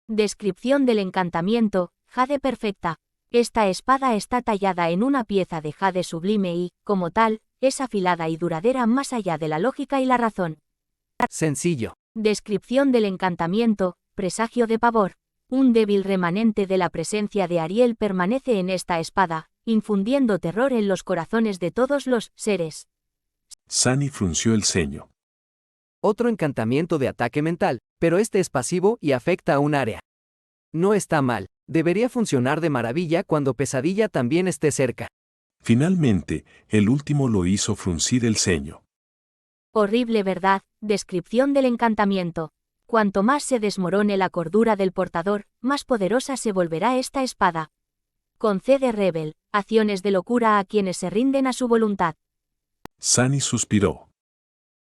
Descripción del encantamiento, jade perfecta. Esta espada está tallada en una pieza de jade sublime y, como tal, es afilada y duradera más allá de la lógica y la razón. Sencillo. Descripción del encantamiento, presagio de pavor. Un débil remanente de la presencia de Ariel permanece en esta espada, infundiendo terror en los corazones de todos los seres. Sunny frunció el ceño. Otro encantamiento de ataque mental, pero este es pasivo y afecta a un área. No está mal, debería funcionar de maravilla cuando Pesadilla también esté cerca. Finalmente, el último lo hizo fruncir el ceño. Horrible verdad, descripción del encantamiento. Cuanto más se desmorone la cordura del portador, más poderosa se volverá esta espada. Concede Rebel, acciones de locura a quienes se rinden a su voluntad. Sunny suspiró.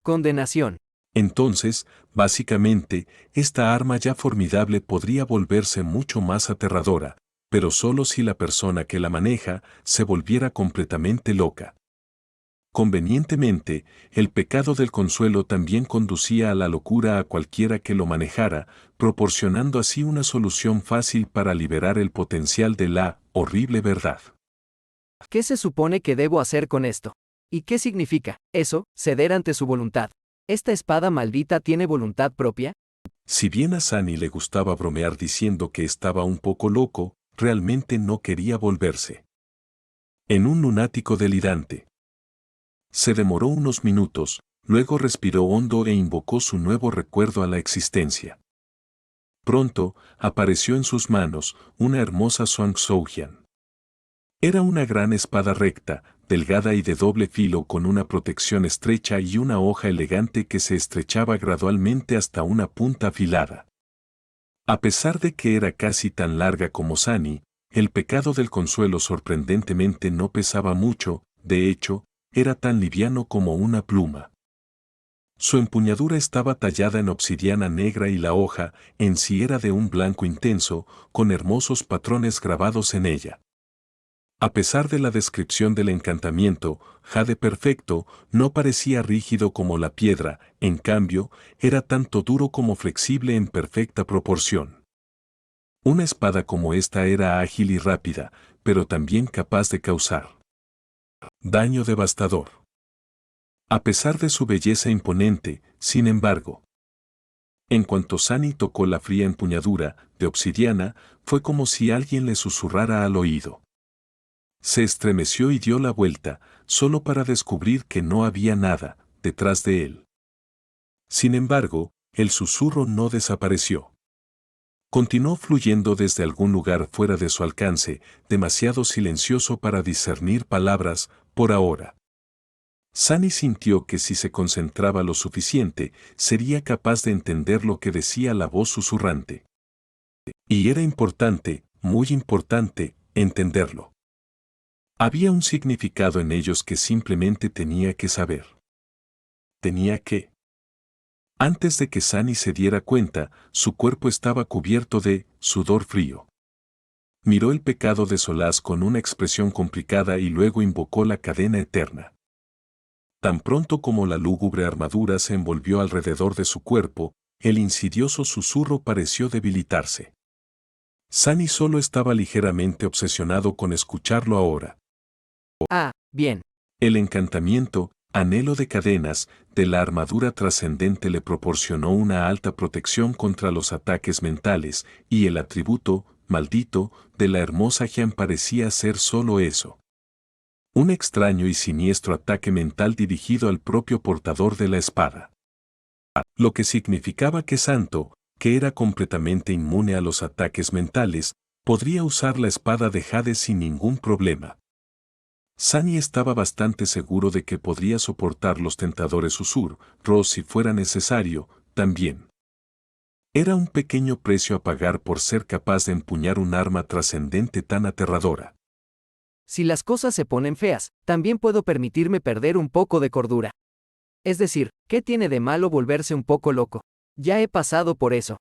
Condenación. Entonces, básicamente, esta arma ya formidable podría volverse mucho más aterradora, pero solo si la persona que la maneja se volviera completamente loca. Convenientemente, el pecado del consuelo también conducía a la locura a cualquiera que lo manejara, proporcionando así una solución fácil para liberar el potencial de la horrible verdad. ¿Qué se supone que debo hacer con esto? ¿Y qué significa eso, ceder ante su voluntad? ¿Esta espada maldita tiene voluntad propia? Si bien a Sunny le gustaba bromear diciendo que estaba un poco loco, realmente no quería volverse en un lunático delirante. Se demoró unos minutos, luego respiró hondo e invocó su nuevo recuerdo a la existencia. Pronto, apareció en sus manos una hermosa Swangsoujian. Era una gran espada recta, delgada y de doble filo con una protección estrecha y una hoja elegante que se estrechaba gradualmente hasta una punta afilada. A pesar de que era casi tan larga como Sunny, el pecado del consuelo sorprendentemente no pesaba mucho, de hecho, era tan liviano como una pluma. Su empuñadura estaba tallada en obsidiana negra y la hoja en sí era de un blanco intenso, con hermosos patrones grabados en ella. A pesar de la descripción del encantamiento, jade perfecto no parecía rígido como la piedra, en cambio, era tanto duro como flexible en perfecta proporción. Una espada como esta era ágil y rápida, pero también capaz de causar daño devastador. A pesar de su belleza imponente, sin embargo, en cuanto Sunny tocó la fría empuñadura de obsidiana, fue como si alguien le susurrara al oído. Se estremeció y dio la vuelta, solo para descubrir que no había nada detrás de él. Sin embargo, el susurro no desapareció. Continuó fluyendo desde algún lugar fuera de su alcance, demasiado silencioso para discernir palabras, por ahora. Sunny sintió que si se concentraba lo suficiente, sería capaz de entender lo que decía la voz susurrante. Y era importante, muy importante, entenderlo. Había un significado en ellos que simplemente tenía que saber. Tenía que. Antes de que Sunny se diera cuenta, su cuerpo estaba cubierto de sudor frío. Miró el pecado de Solaz con una expresión complicada y luego invocó la cadena eterna. Tan pronto como la lúgubre armadura se envolvió alrededor de su cuerpo, el insidioso susurro pareció debilitarse. Sunny solo estaba ligeramente obsesionado con escucharlo ahora. Ah, bien. El encantamiento, anhelo de cadenas, de la armadura trascendente le proporcionó una alta protección contra los ataques mentales, y el atributo, maldito, de la hermosa Jian parecía ser solo eso. Un extraño y siniestro ataque mental dirigido al propio portador de la espada. Lo que significaba que Santo, que era completamente inmune a los ataques mentales, podría usar la espada de Jade sin ningún problema. Sunny estaba bastante seguro de que podría soportar los tentadores susurros si fuera necesario, también. Era un pequeño precio a pagar por ser capaz de empuñar un arma trascendente tan aterradora. Si las cosas se ponen feas, también puedo permitirme perder un poco de cordura. Es decir, ¿qué tiene de malo volverse un poco loco? Ya he pasado por eso.